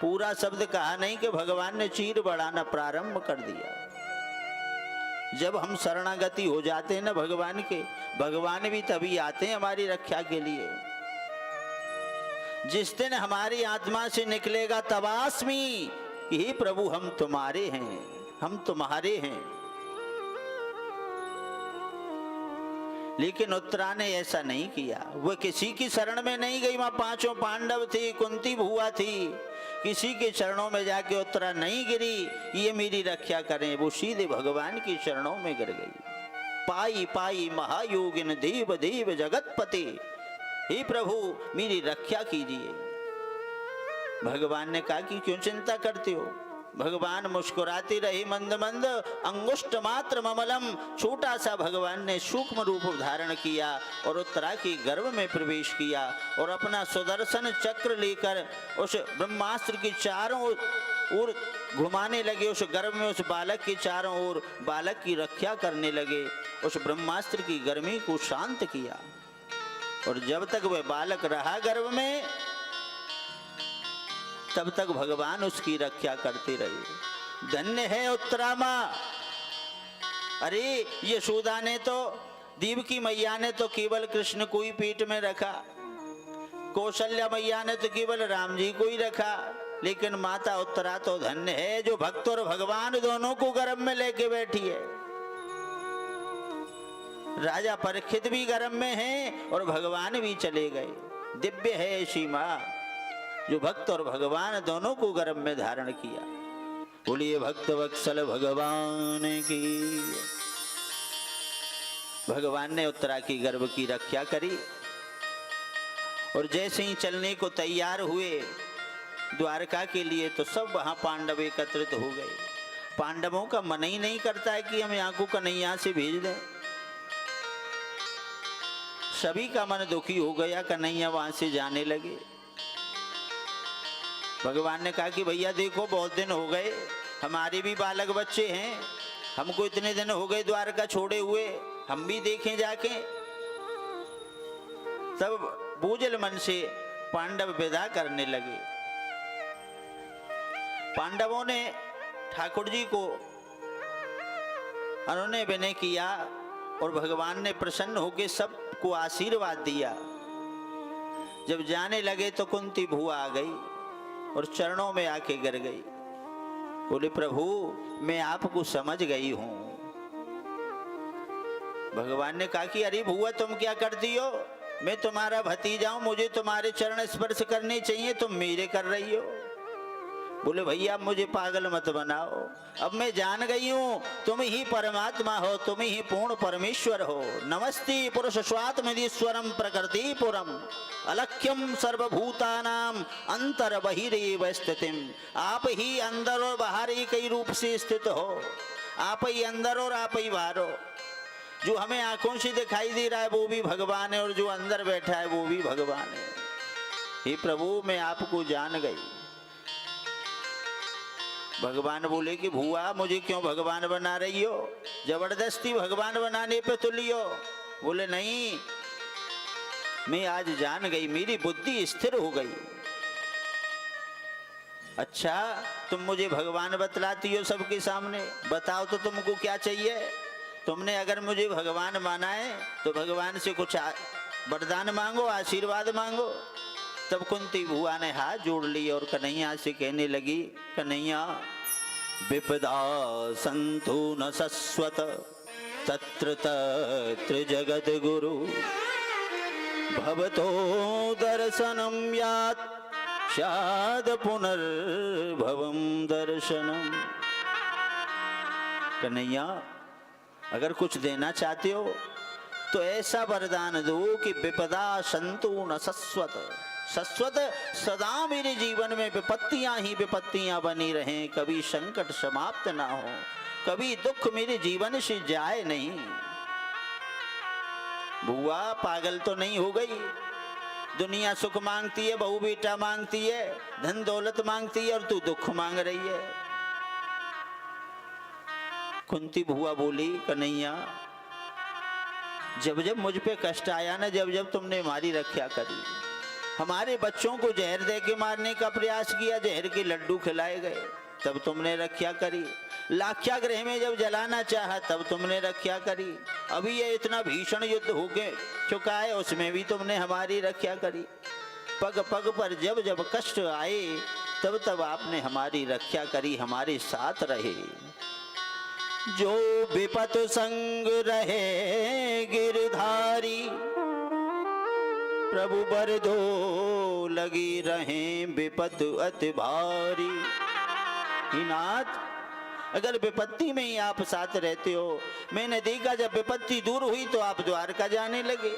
पूरा शब्द कहा नहीं कि भगवान ने चीर बढ़ाना प्रारंभ कर दिया। जब हम शरणागति हो जाते हैं ना भगवान के, भगवान भी तभी आते हैं हमारी रक्षा के लिए। जिस दिन हमारी आत्मा से निकलेगा तबास्मी कि हे प्रभु हम तुम्हारे हैं, हम तुम्हारे हैं। लेकिन उत्तरा ने ऐसा नहीं किया, वह किसी की शरण में नहीं गई। वहां पांचों पांडव थे, कुंती भुआ थी, किसी के चरणों में जाके उत्तरा नहीं गिरी ये मेरी रक्षा करें। वो सीधे भगवान की चरणों में गिर गई। पाई पाई महायोगिन देव देव जगतपति, हे प्रभु मेरी रक्षा कीजिए। भगवान ने कहा कि क्यों चिंता करते हो। भगवान मुस्कुराते रहे मंद मंद। अंगुष्ठ मात्र ममलम, छोटा सा भगवान ने सूक्ष्म रूप धारण किया और उत्तरा के गर्भ में प्रवेश किया और अपना सुदर्शन चक्र लेकर उस ब्रह्मास्त्र की चारों ओर घुमाने लगे। उस गर्भ में उस बालक के चारों ओर बालक की रक्षा करने लगे। उस ब्रह्मास्त्र की गर्मी को शांत किया और जब तक वह बालक रहा गर्भ में तब तक भगवान उसकी रक्षा करते रहे। धन्य है उत्तरा माँ। अरे यशोदा ने तो, देवकी मैया ने तो केवल कृष्ण को ही पेट में रखा, कौशल्या मैया ने तो केवल राम जी को ही रखा, लेकिन माता उत्तरा तो धन्य है जो भक्त और भगवान दोनों को गर्भ में लेके बैठी है। राजा परीक्षित भी गर्भ में है और भगवान भी चले गए। दिव्य है ऐसी माँ जो भक्त और भगवान दोनों को गर्भ में धारण किया। बोलिए भक्त वत्सल भगवान की। भगवान ने उत्तरा की गर्भ की रक्षा करी और जैसे ही चलने को तैयार हुए द्वारका के लिए तो सब वहां पांडव एकत्रित हो गए। पांडवों का मन ही नहीं करता है कि हम यहाँ को कन्हैया से भेज दें। सभी का मन दुखी हो गया, कन्हैया वहां से जाने लगे। भगवान ने कहा कि भैया देखो बहुत दिन हो गए, हमारे भी बालक बच्चे हैं, हमको इतने दिन हो गए द्वारका छोड़े हुए, हम भी देखें जाके। तब बोझल मन से पांडव विदा करने लगे। पांडवों ने ठाकुर जी को उन्होंने विनय किया और भगवान ने प्रसन्न होकर सबको आशीर्वाद दिया। जब जाने लगे तो कुंती भुआ आ गई और चरणों में आके गिर गई। बोले प्रभु मैं आपको समझ गई हूं। भगवान ने कहा कि अरे भुआ तुम क्या करती हो, मैं तुम्हारा भतीजा हूं, मुझे तुम्हारे चरण स्पर्श करने चाहिए, तुम मेरे कर रही हो। बोले भैया मुझे पागल मत बनाओ, अब मैं जान गई हूं तुम ही परमात्मा हो, तुम ही पूर्ण परमेश्वर हो। नमस्ते पुरुष स्वात्मदीश्वरम प्रकृति पुरम अलक्ष्यम सर्वभूतानाम अंतर बहिरेव स्थितिम। आप ही अंदर और बाहर एक ही रूप से स्थित हो, आप ही अंदर और आप ही बाहर हो। जो हमें आंखों से दिखाई दे रहा है वो भी भगवान है और जो अंदर बैठा है वो भी भगवान है। हे प्रभु मैं आपको जान गई। भगवान बोले कि भुआ मुझे क्यों भगवान बना रही हो, जबरदस्ती भगवान बनाने पे तुली हो। बोले नहीं, मैं आज जान गई, मेरी बुद्धि स्थिर हो गई। अच्छा तुम मुझे भगवान बतलाती हो सबके सामने, बताओ तो तुमको क्या चाहिए। तुमने अगर मुझे भगवान माना है तो भगवान से कुछ वरदान मांगो, आशीर्वाद मांगो। तब कुंती भुआ ने हाथ जोड़ लिए और कन्हैया से कहने लगी, कन्हैया विपदा संतु न सस्वत तत्र तत्र जगत गुरु भवतो दर्शनम यात शाद पुनर्भवम दर्शनम। कन्हैया अगर कुछ देना चाहते हो तो ऐसा वरदान दो कि विपदा संतु न सस्वत, सस्वत सदा मेरे जीवन में विपत्तियां ही विपत्तियां बनी रहें, कभी संकट समाप्त ना हो, कभी दुख मेरे जीवन से जाए नहीं। बुआ पागल तो नहीं हो गई, दुनिया सुख मांगती है, बहू बेटा मांगती है, धन दौलत मांगती है और तू दुख मांग रही है। कुंती भुआ बोली कन्हैया जब जब मुझ पे कष्ट आया ना, जब जब तुमने हमारी रक्षा करी, हमारे बच्चों को जहर दे के मारने का प्रयास किया, जहर के लड्डू खिलाए गए, तब तुमने रक्षा करी। लाक्षागृह में जब जलाना चाहा तब तुमने रक्षा करी। अभी ये इतना भीषण युद्ध हो के चुका है, उसमें भी तुमने हमारी रक्षा करी। पग पग पर जब जब कष्ट आए तब तब आपने हमारी रक्षा करी, हमारे साथ रहे। जो विपत संग रहे गिरधारी, प्रभु बर दो लगी रहे विपत अति भारी। हे नाथ, अगर विपत्ति में ही आप साथ रहते हो, मैंने देखा जब विपत्ति दूर हुई तो आप द्वारका जाने लगे।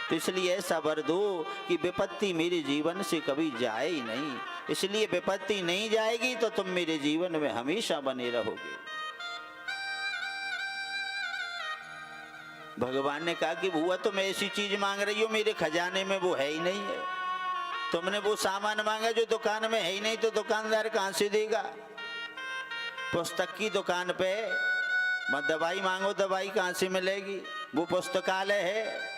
तो इसलिए ऐसा वर दो कि विपत्ति मेरे जीवन से कभी जाए ही नहीं। इसलिए विपत्ति नहीं जाएगी तो तुम मेरे जीवन में हमेशा बने रहोगे। भगवान ने कहा कि बुआ तुम ऐसी चीज मांग रही हो, मेरे खजाने में वो है ही नहीं है। तुमने वो सामान मांगा जो दुकान में है ही नहीं, तो दुकानदार कहां से देगा। पुस्तक की दुकान पे मत दवाई मांगो, दवाई कहां से मिलेगी, वो पुस्तकालय है।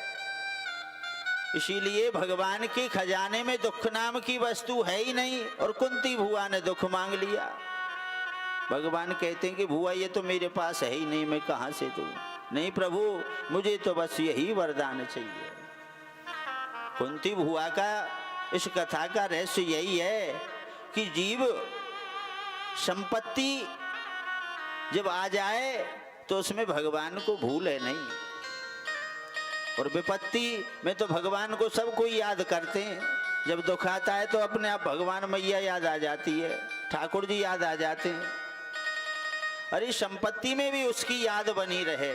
इसीलिए भगवान के खजाने में दुख नाम की वस्तु है ही नहीं, और कुंती भुआ ने दुख मांग लिया। भगवान कहते हैं कि भुआ ये तो मेरे पास है ही नहीं, मैं कहां से दूं। नहीं प्रभु, मुझे तो बस यही वरदान चाहिए। कुंती भुआ का इस कथा का रहस्य यही है कि जीव संपत्ति जब आ जाए तो उसमें भगवान को भूले नहीं, और विपत्ति में तो भगवान को सब कोई याद करते हैं। जब दुख आता है तो अपने आप भगवान मैया याद आ जाती है, ठाकुर जी याद आ जाते हैं। अरे संपत्ति में भी उसकी याद बनी रहे।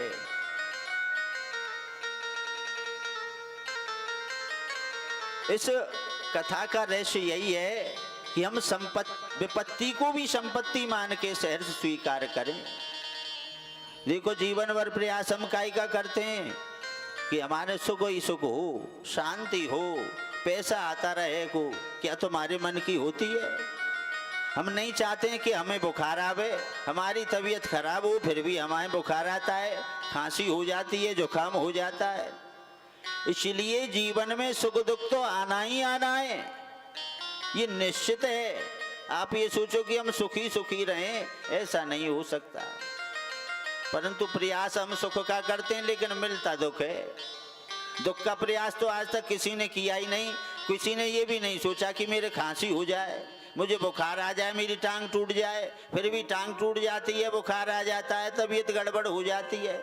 इस कथा का रहस्य यही है कि हम विपत्ति को भी संपत्ति मान के सहर्ष स्वीकार करें। देखो जीवन भर प्रयास हम काहे का करते हैं कि हमारे सुख ही सुख हो, शांति हो, पैसा आता रहे को, क्या तुम्हारे मन की होती है। हम नहीं चाहते हैं कि हमें बुखार आवे, हमारी तबीयत खराब हो फिर भी हमें बुखार आता है, खांसी हो जाती है, जुकाम हो जाता है। इसलिए जीवन में सुख दुख तो आना ही आना है, ये निश्चित है। आप ये सोचो कि हम सुखी सुखी रहें, ऐसा नहीं हो सकता। परंतु प्रयास हम सुख का करते हैं लेकिन मिलता दुख है। दुख का प्रयास तो आज तक किसी ने किया ही नहीं। किसी ने ये भी नहीं सोचा कि मेरे खांसी हो जाए, मुझे बुखार आ जाए, मेरी टांग टूट जाए, फिर भी टांग टूट जाती है, बुखार आ जाता है, तबीयत गड़बड़ हो जाती है।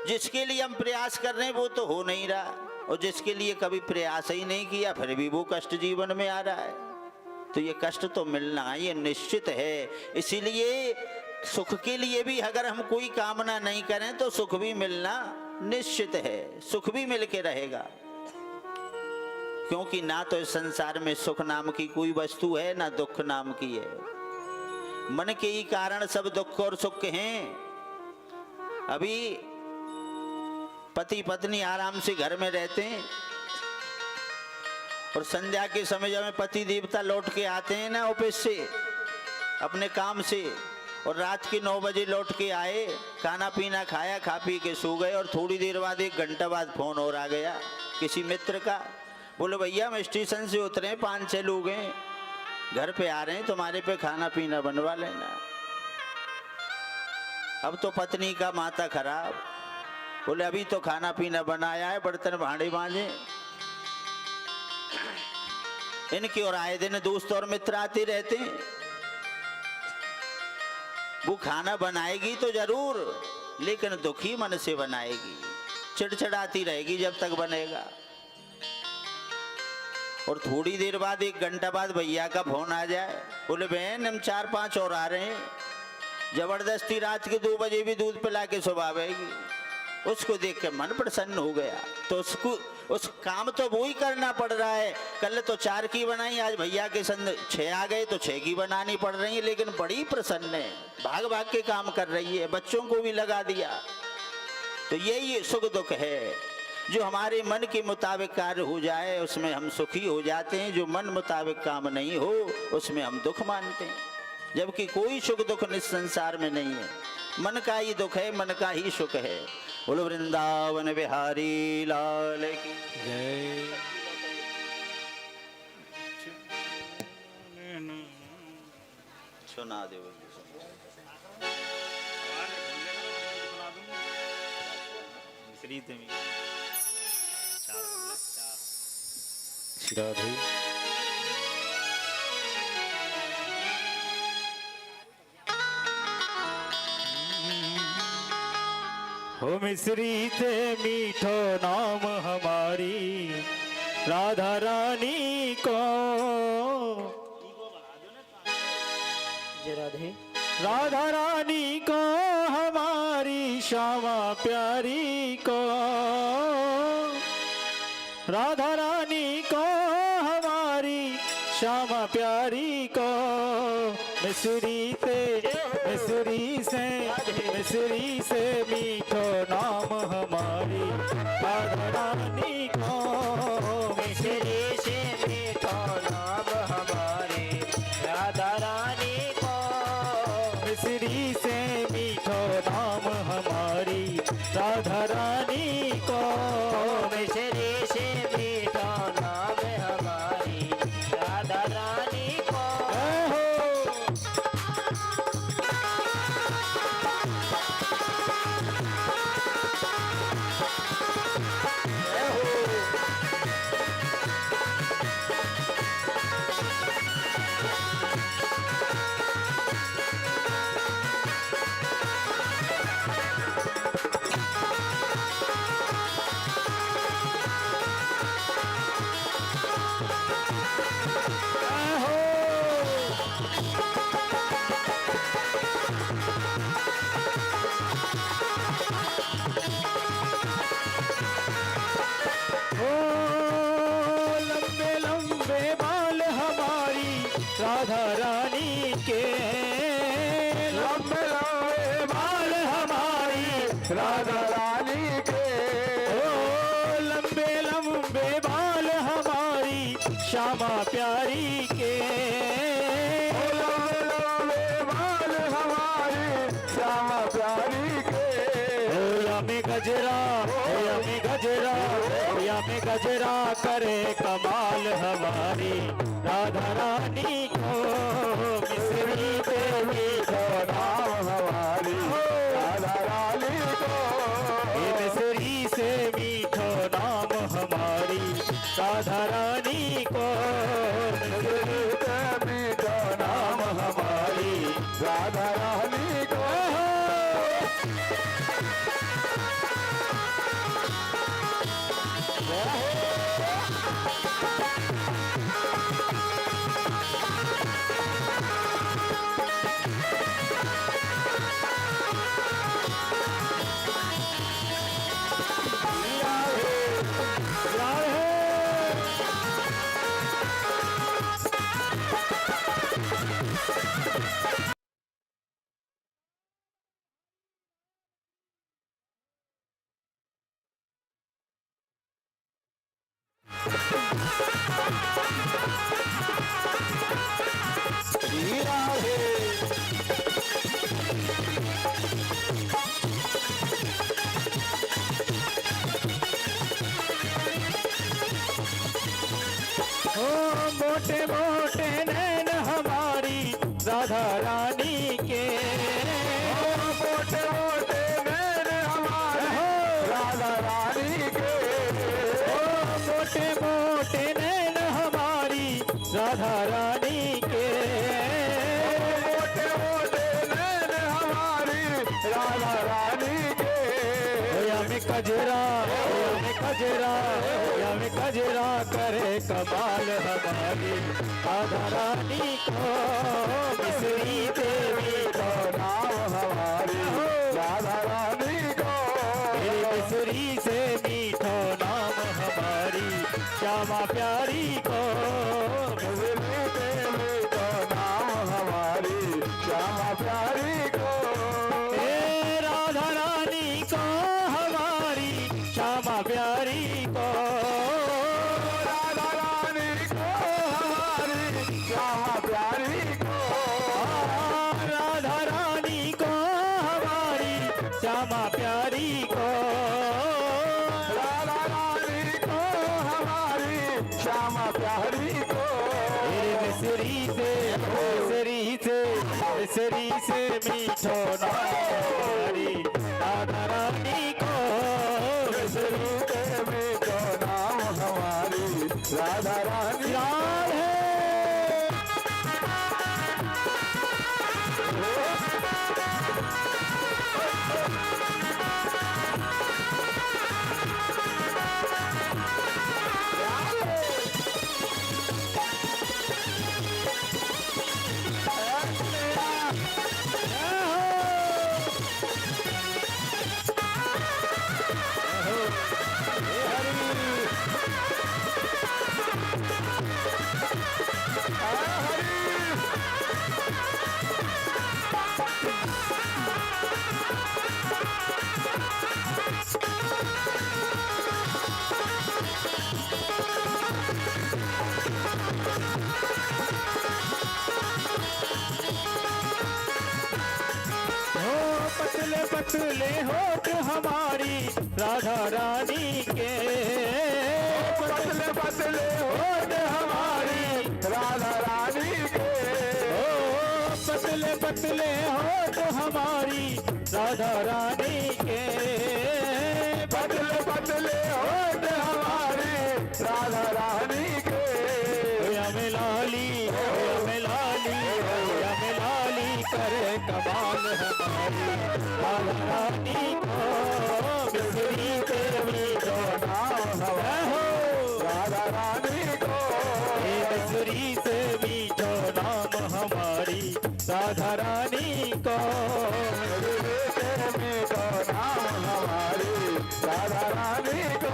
जिसके लिए हम प्रयास कर रहे हैं वो तो हो नहीं रहा, और जिसके लिए कभी प्रयास ही नहीं किया फिर भी वो कष्ट जीवन में आ रहा है। तो ये कष्ट तो मिलना ये निश्चित है। इसीलिए सुख के लिए भी अगर हम कोई कामना नहीं करें तो सुख भी मिलना निश्चित है, सुख भी मिल के रहेगा। क्योंकि ना तो इस संसार में सुख नाम की कोई वस्तु है, ना दुख नाम की है। मन के ही कारण सब दुख और सुख हैं। अभी पति पत्नी आराम से घर में रहते हैं, और संध्या के समय जब पति देवता लौट के आते हैं ना ऑफिस से, अपने काम से, और रात के 9 बजे लौट के आए, खाना पीना खाया, खा पी के सो गए, और थोड़ी देर बाद 1 घंटा बाद फोन और आ गया किसी मित्र का। बोले भैया हम स्टेशन से उतरे, 5-6 लोग हैं, घर पे आ रहे हैं, तुम्हारे पे खाना पीना बनवा लेना। अब तो पत्नी का माथा खराब, बोले अभी तो खाना पीना बनाया है, बर्तन भांडे मांजे। इनकी और आए दिन दोस्त और मित्र आते रहते हैं। वो खाना बनाएगी तो जरूर, लेकिन दुखी मन से बनाएगी, चिड़चिड़ाती रहेगी जब तक बनेगा। और थोड़ी देर बाद 1 घंटा बाद भैया का फोन आ जाए, बोले बहन हम 4-5 और आ रहे हैं, जबरदस्ती रात के 2 बजे भी दूध पिला के सुबह। उसको देख के मन प्रसन्न हो गया। तो उसको उस काम तो वो ही करना पड़ रहा है। कल तो 4 की बनाई, आज भैया के संग 6 आ गए तो 6 की बनानी पड़ रही है, लेकिन बड़ी प्रसन्न है, भाग भाग के काम कर रही है, बच्चों को भी लगा दिया। तो यही सुख दुख है। जो हमारे मन के मुताबिक कार्य हो जाए उसमें हम सुखी हो जाते हैं, जो मन मुताबिक काम नहीं हो उसमें हम दुख मानते हैं। जबकि कोई सुख दुख इस संसार में नहीं है, मन का ही दुख है, मन का ही सुख है। बोलो वृंदावन बिहारी लाल की जय। सुना दो जी, मिश्री देवी राधे हो मिश्री ते मीठो नाम हमारी राधा रानी को जय राधे। राधा रानी को हमारी श्यामा प्यारी को राधा रानी को हमारी श्यामा प्यारी को मिश्री से मीठो नाम हमारी राधा रानी को मिश्री से मीठो नाम हमारे राधा रानी को मिश्री से मीठो नाम हमारी राधा रानी को मिश्री से मीठो नाम हमारी राधा रानी को राधा रानी के लंबे लंबे बाल हमारी राधा रानी के ओ लंबे लंबे बाल हमारी श्यामा प्यारी के लंबे लंबे बाल हमारी श्यामा प्यारी के में गजरा में गजरा में गजरा करे कमाल हमारी राधा रानी को मिश्री देवी को नाम हमारी राधा रानी को मिश्री से मीठो नाम हमारी राधा रानी को मिश्री से मीठो नाम हमारी राधा रानी को मोटे मोटे नैन हमारी राधा रानी के मोटे मोटे नैन हमारी राधा रानी के मोटे मोटे नैन हमारी राधा रानी के मोटे मोटे नैन हमारी राधा रानी के में कजरा करे कमाल हमारी राधा रानी को मिश्री देवी को नाम हमारी राधा रानी को मिश्री से मीठो नाम हमारी श्यामा प्यारी को मिश्री देवी को नाम हमारी श्यामा प्यारी को राधा रानी को हमारी श्यामा प्यारी को राधा रानी को हमारी श्यामा प्यारी को राधा रानी को हमारी श्यामा प्यारी को राधा रानी को हमारी श्यामा प्यारी को मिश्री से मिश्री से मीठो नाम हमारी राधा रानी को। मिश्री से मीठो नाम हमारी राधा रानी लाल है पतले पतले होठ हमारी राधा रानी के। पतले पतले होठ हमारी राधा रानी के। पतले पतले होठ हमारी राधा रानी के। पतले पतले होठ हमारी राधा रानी के। हमें लाली हमें लाली हमें लाली करे कमाल हमारी राधा रानी को। मिश्री से मीठो नाम हमारी राधा रानी को। मिश्री से मीठो नाम हमारी राधा रानी को। मीठो नाम हमारी राधा रानी को।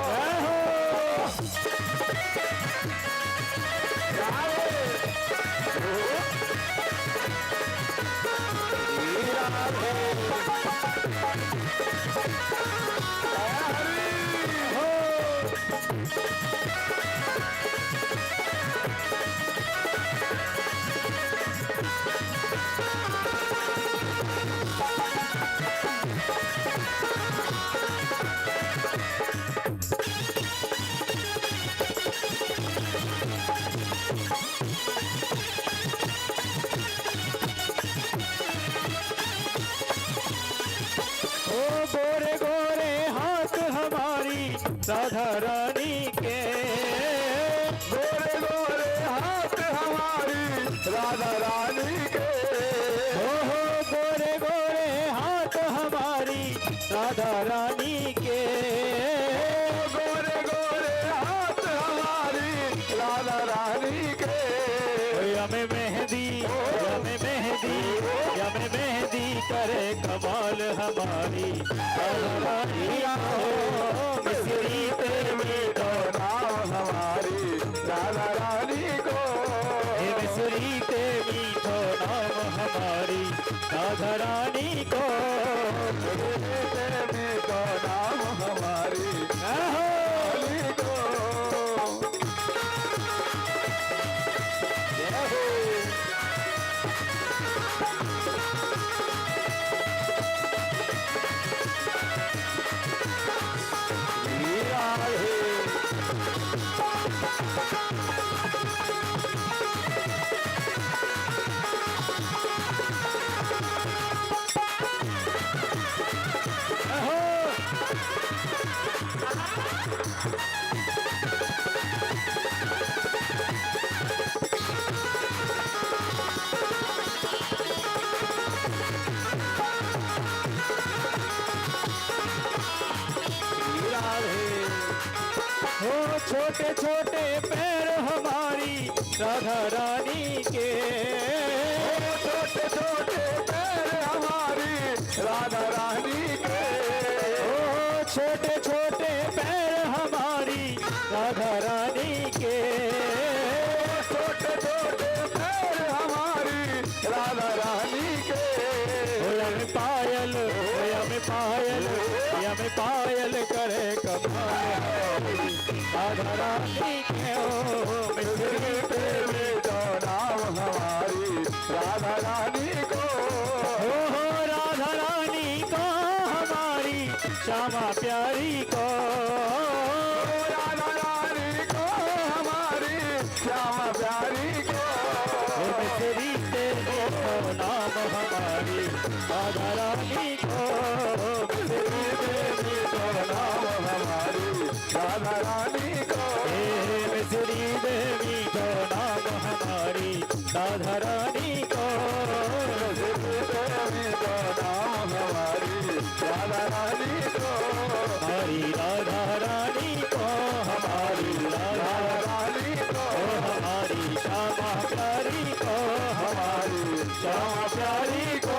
गोरे गोरे हाथ हमारी राधा रानी के। गोरे गोरे हाथ हमारी राधा रानी के। गोरे गोरे हाथ हमारी राधा रानी के। गोरे गोरे हाथ हमारी राधा रानी के। हमें मेहंदी हमें मेहंदी हमें मेहंदी करे कमाल हमारी राधा रानी को। मिश्री पे मीठो नाम हमारी राधा रानी को। मिश्री पे मीठो नाम हमारी राधा रानी को। मीठो नाम हमारी रानी को। छोटे छोटे पैर हमारी राधा रानी के। छोटे छोटे पैर हमारी राधा रानी के। छोटे छोटे पैर हमारी राधा रानी के। छोटे छोटे पैर हमारी राधा रानी के। हमें पायल हमें पायल हमें पायल करे कमाल राधा रानी के। मिश्री पे मीठो नाम हमारी राधा रानी को। राधा रानी को हमारी श्यामा प्यारी को। राधा रानी को हमारी श्यामा प्यारी को। मिश्री से मीठो नाम हमारी राधा रानी को हे मिसरी दे मीठो नाम हमारी राधा रानी को तो नाम हमारी राधा रानी को हमारी राधा रानी को हमारी राधा रानी को हमारी श्यामा प्यारी को हमारी श्यामा प्यारी को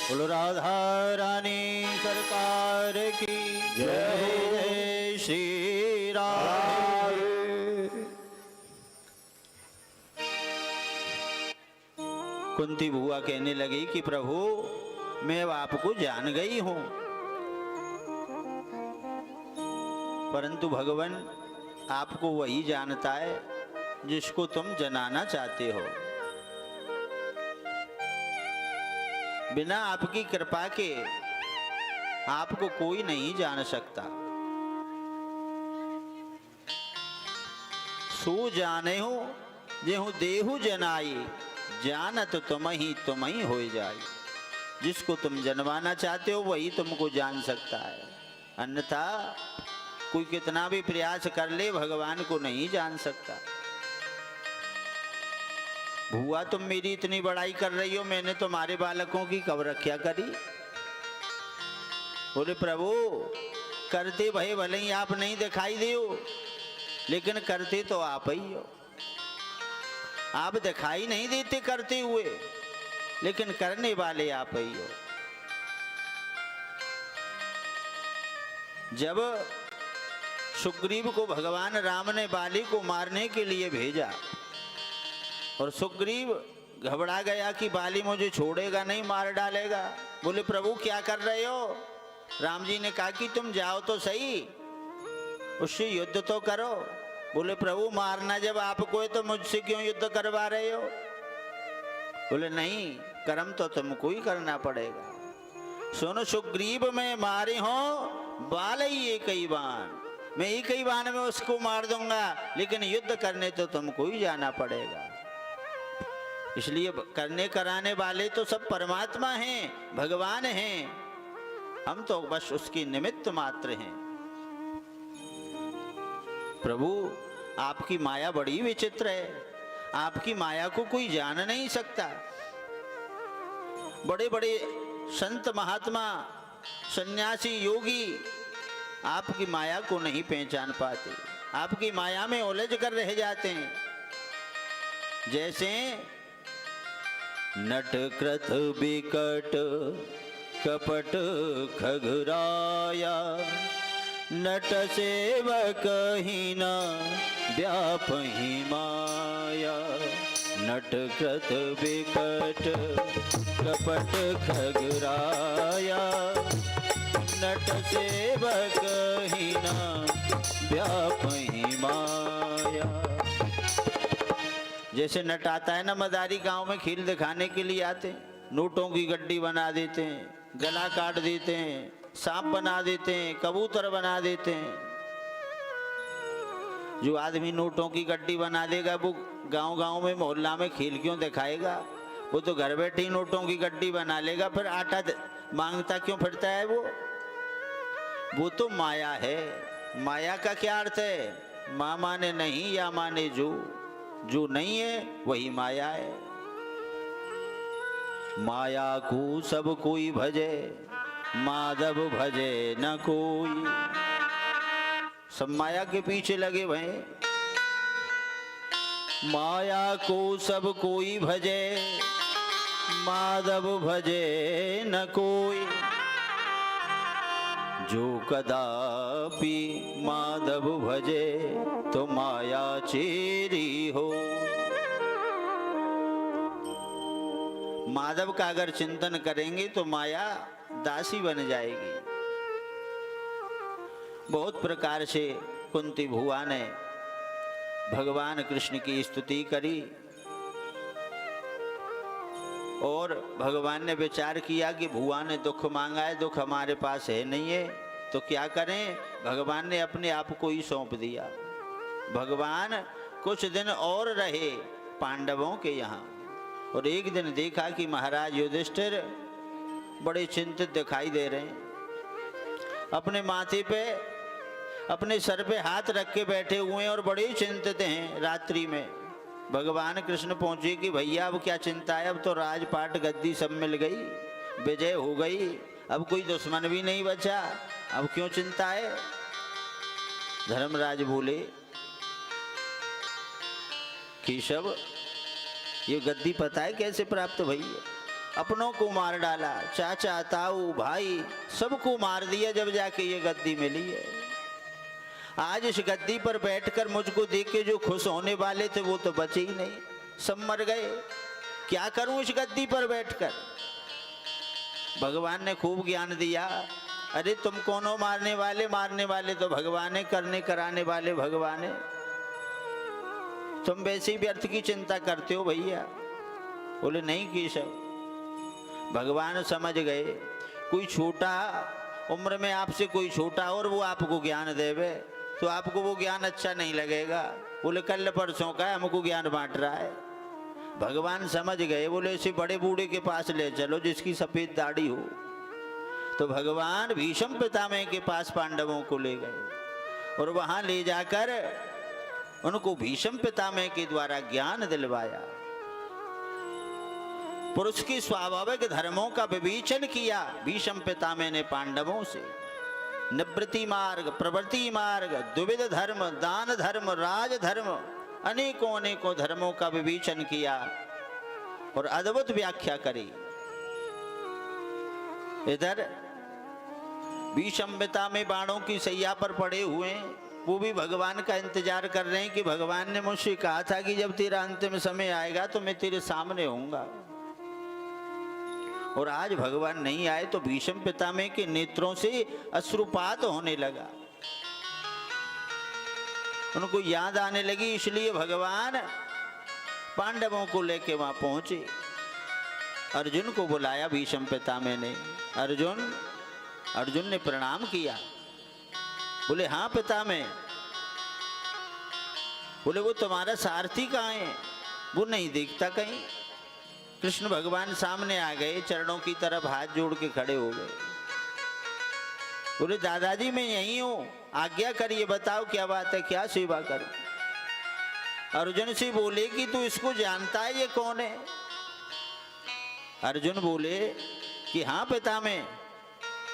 बोलो राधा रानी सरकार की जय जय श्री राम। कुंती बुआ कहने लगी कि प्रभु मैं अब आपको जान गई हूं, परंतु भगवान आपको वही जानता है जिसको तुम जनाना चाहते हो। बिना आपकी कृपा के आपको कोई नहीं जान सकता। सो जाने हो जेहू देहु जनाई, जानत तुम ही हो जाए। जिसको तुम जनवाना चाहते हो वही तुमको जान सकता है, अन्यथा कोई कितना भी प्रयास कर ले भगवान को नहीं जान सकता। भुआ तुम मेरी इतनी बड़ाई कर रही हो, मैंने तुम्हारे बालकों की कब रक्षा करी? बोले प्रभु करते भय भले ही आप नहीं दिखाई दो, लेकिन करते तो आप ही हो। आप दिखाई नहीं देते करते हुए, लेकिन करने वाले आप ही हो। जब सुग्रीव को भगवान राम ने बाली को मारने के लिए भेजा और सुग्रीव घबरा गया कि बाली मुझे छोड़ेगा नहीं, मार डालेगा। बोले प्रभु क्या कर रहे हो? राम जी ने कहा कि तुम जाओ तो सही, उससे युद्ध तो करो। बोले प्रभु मारना जब आपको है तो मुझसे क्यों युद्ध करवा रहे हो? बोले नहीं, कर्म तो तुमको ही करना पड़ेगा। सुनो सुग्रीव में मारे हो बाल ही एक ही बाण, मैं एक ही बाण में उसको मार दूंगा, लेकिन युद्ध करने तो तुमको ही जाना पड़ेगा। इसलिए करने कराने वाले तो सब परमात्मा हैं, भगवान हैं, हम तो बस उसकी निमित्त मात्र हैं। प्रभु आपकी माया बड़ी विचित्र है, आपकी माया को कोई जान नहीं सकता। बड़े बड़े संत महात्मा सन्यासी योगी आपकी माया को नहीं पहचान पाते, आपकी माया में उलझ कर रह जाते हैं। जैसे नटकृत बिकट कपट खगराया, नट सेवक ही न व्यापहि माया। नटकृत बिकट कपट खगराया, नट सेवक ही न व्यापहि माया। जैसे नट आता है ना मदारी, गांव में खेल दिखाने के लिए आते हैं, नोटों की गड्डी बना देते हैं, गला काट देते हैं, सांप बना देते हैं, कबूतर बना देते हैं। जो आदमी नोटों की गड्डी बना देगा वो गांव-गांव में मोहल्ला में खेल क्यों दिखाएगा? वो तो घर बैठे ही नोटों की गड्डी बना लेगा, फिर आटा मांगता क्यों फिरता है? वो तो माया है। माया का क्या अर्थ है? माँ माने नहीं या माने जो नहीं है वही माया है। माया को सब कोई भजे, माधव भजे न कोई। सब माया के पीछे लगे भय। माया को सब कोई भजे, माधव भजे न कोई। जो कदापि माधव भजे तो माया चेरी हो। माधव का अगर चिंतन करेंगे तो माया दासी बन जाएगी। बहुत प्रकार से कुंती भुआ ने भगवान कृष्ण की स्तुति करी और भगवान ने विचार किया कि भुआ ने दुख मांगा है, दुख हमारे पास है नहीं है, तो क्या करें? भगवान ने अपने आप को ही सौंप दिया। भगवान कुछ दिन और रहे पांडवों के यहाँ और एक दिन देखा कि महाराज युधिष्ठिर बड़े चिंतित दिखाई दे रहे हैं। अपने माथे पे अपने सर पे हाथ रख के बैठे हुए हैं और बड़े ही चिंतित हैं। रात्रि में भगवान कृष्ण पहुंचे कि भैया अब क्या चिंता है, अब तो राजपाट गद्दी सब मिल गई, विजय हो गई, अब कोई दुश्मन भी नहीं बचा, अब क्यों चिंता है। धर्मराज बोले केशव ये गद्दी पता है कैसे प्राप्त भई है? अपनों को मार डाला, चाचा ताऊ भाई सबको मार दिया, जब जाके ये गद्दी मिली है। आज इस गद्दी पर बैठकर मुझको देख के जो खुश होने वाले थे वो तो बचे ही नहीं, सब मर गए। क्या करूं इस गद्दी पर बैठकर। भगवान ने खूब ज्ञान दिया। अरे तुम कौन हो मारने वाले तो भगवान है, करने कराने वाले भगवान है। तुम वैसे ही व्यर्थ की चिंता करते हो भैया। बोले नहीं केशव, भगवान समझ गए कोई छोटा उम्र में आपसे कोई छोटा और वो आपको ज्ञान देवे तो आपको वो ज्ञान अच्छा नहीं लगेगा। बोले कल परसों का हमको ज्ञान बांट रहा है। भगवान समझ गए, बोले इसे बड़े बूढ़े के पास ले चलो जिसकी सफेद दाढ़ी हो। तो भगवान भीष्म पितामह के पास पांडवों को ले गए और वहां ले जाकर उनको भीष्म पितामह के द्वारा ज्ञान दिलवाया। पुरुष की स्वाभाविक धर्मों का विवेचन किया भीष्म पितामह ने पांडवों से। निवृत्ति मार्ग, प्रवृत्ति मार्ग, द्विविध धर्म, दान धर्म, राज धर्म, अनेकों अनेकों धर्मों का विवेचन किया और अद्भुत व्याख्या करी। इधर भीष्म पितामह बाणों की सैया पर पड़े हुए, वो भी भगवान का इंतजार कर रहे हैं कि भगवान ने मुझसे कहा था कि जब तेरा अंतिम समय आएगा तो मैं तेरे सामने होऊंगा। और आज भगवान नहीं आए तो भीष्म पितामह के नेत्रों से अश्रुपात होने लगा, उनको याद आने लगी। इसलिए भगवान पांडवों को लेके वहां पहुंचे। अर्जुन को बुलाया भीष्म पितामह ने। अर्जुन ने प्रणाम किया। बोले हाँ पितामह। बोले वो तुम्हारा सारथी कहाँ है? वो नहीं दिखता कहीं। कृष्ण भगवान सामने आ गए, चरणों की तरफ हाथ जोड़ के खड़े हो गए। बोले दादाजी मैं यहीं हूं, आज्ञा करिए, बताओ क्या बात है, क्या सेवा करूं। अर्जुन से बोले कि तू इसको जानता है, ये कौन है? अर्जुन बोले कि हाँ पितामह,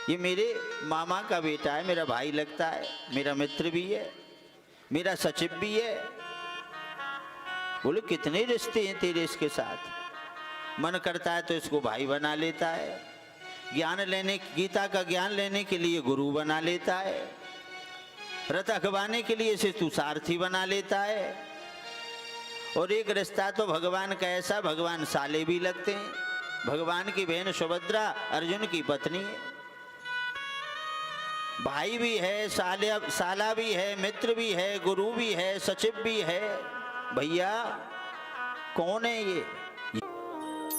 ये मेरे मामा का बेटा है, मेरा भाई लगता है, मेरा मित्र भी है, मेरा सचिव भी है। बोले कितने रिश्ते हैं तेरे इसके साथ? मन करता है तो इसको भाई बना लेता है, ज्ञान लेने, गीता का ज्ञान लेने के लिए गुरु बना लेता है, रथ अखबाने के लिए इसे तू सारथी बना लेता है। और एक रिश्ता तो भगवान का ऐसा, भगवान साले भी लगते हैं। भगवान की बहन सुभद्रा अर्जुन की पत्नी है, भाई भी है, साला भी है, मित्र भी है, गुरु भी है, सचिव भी है। भैया कौन है ये?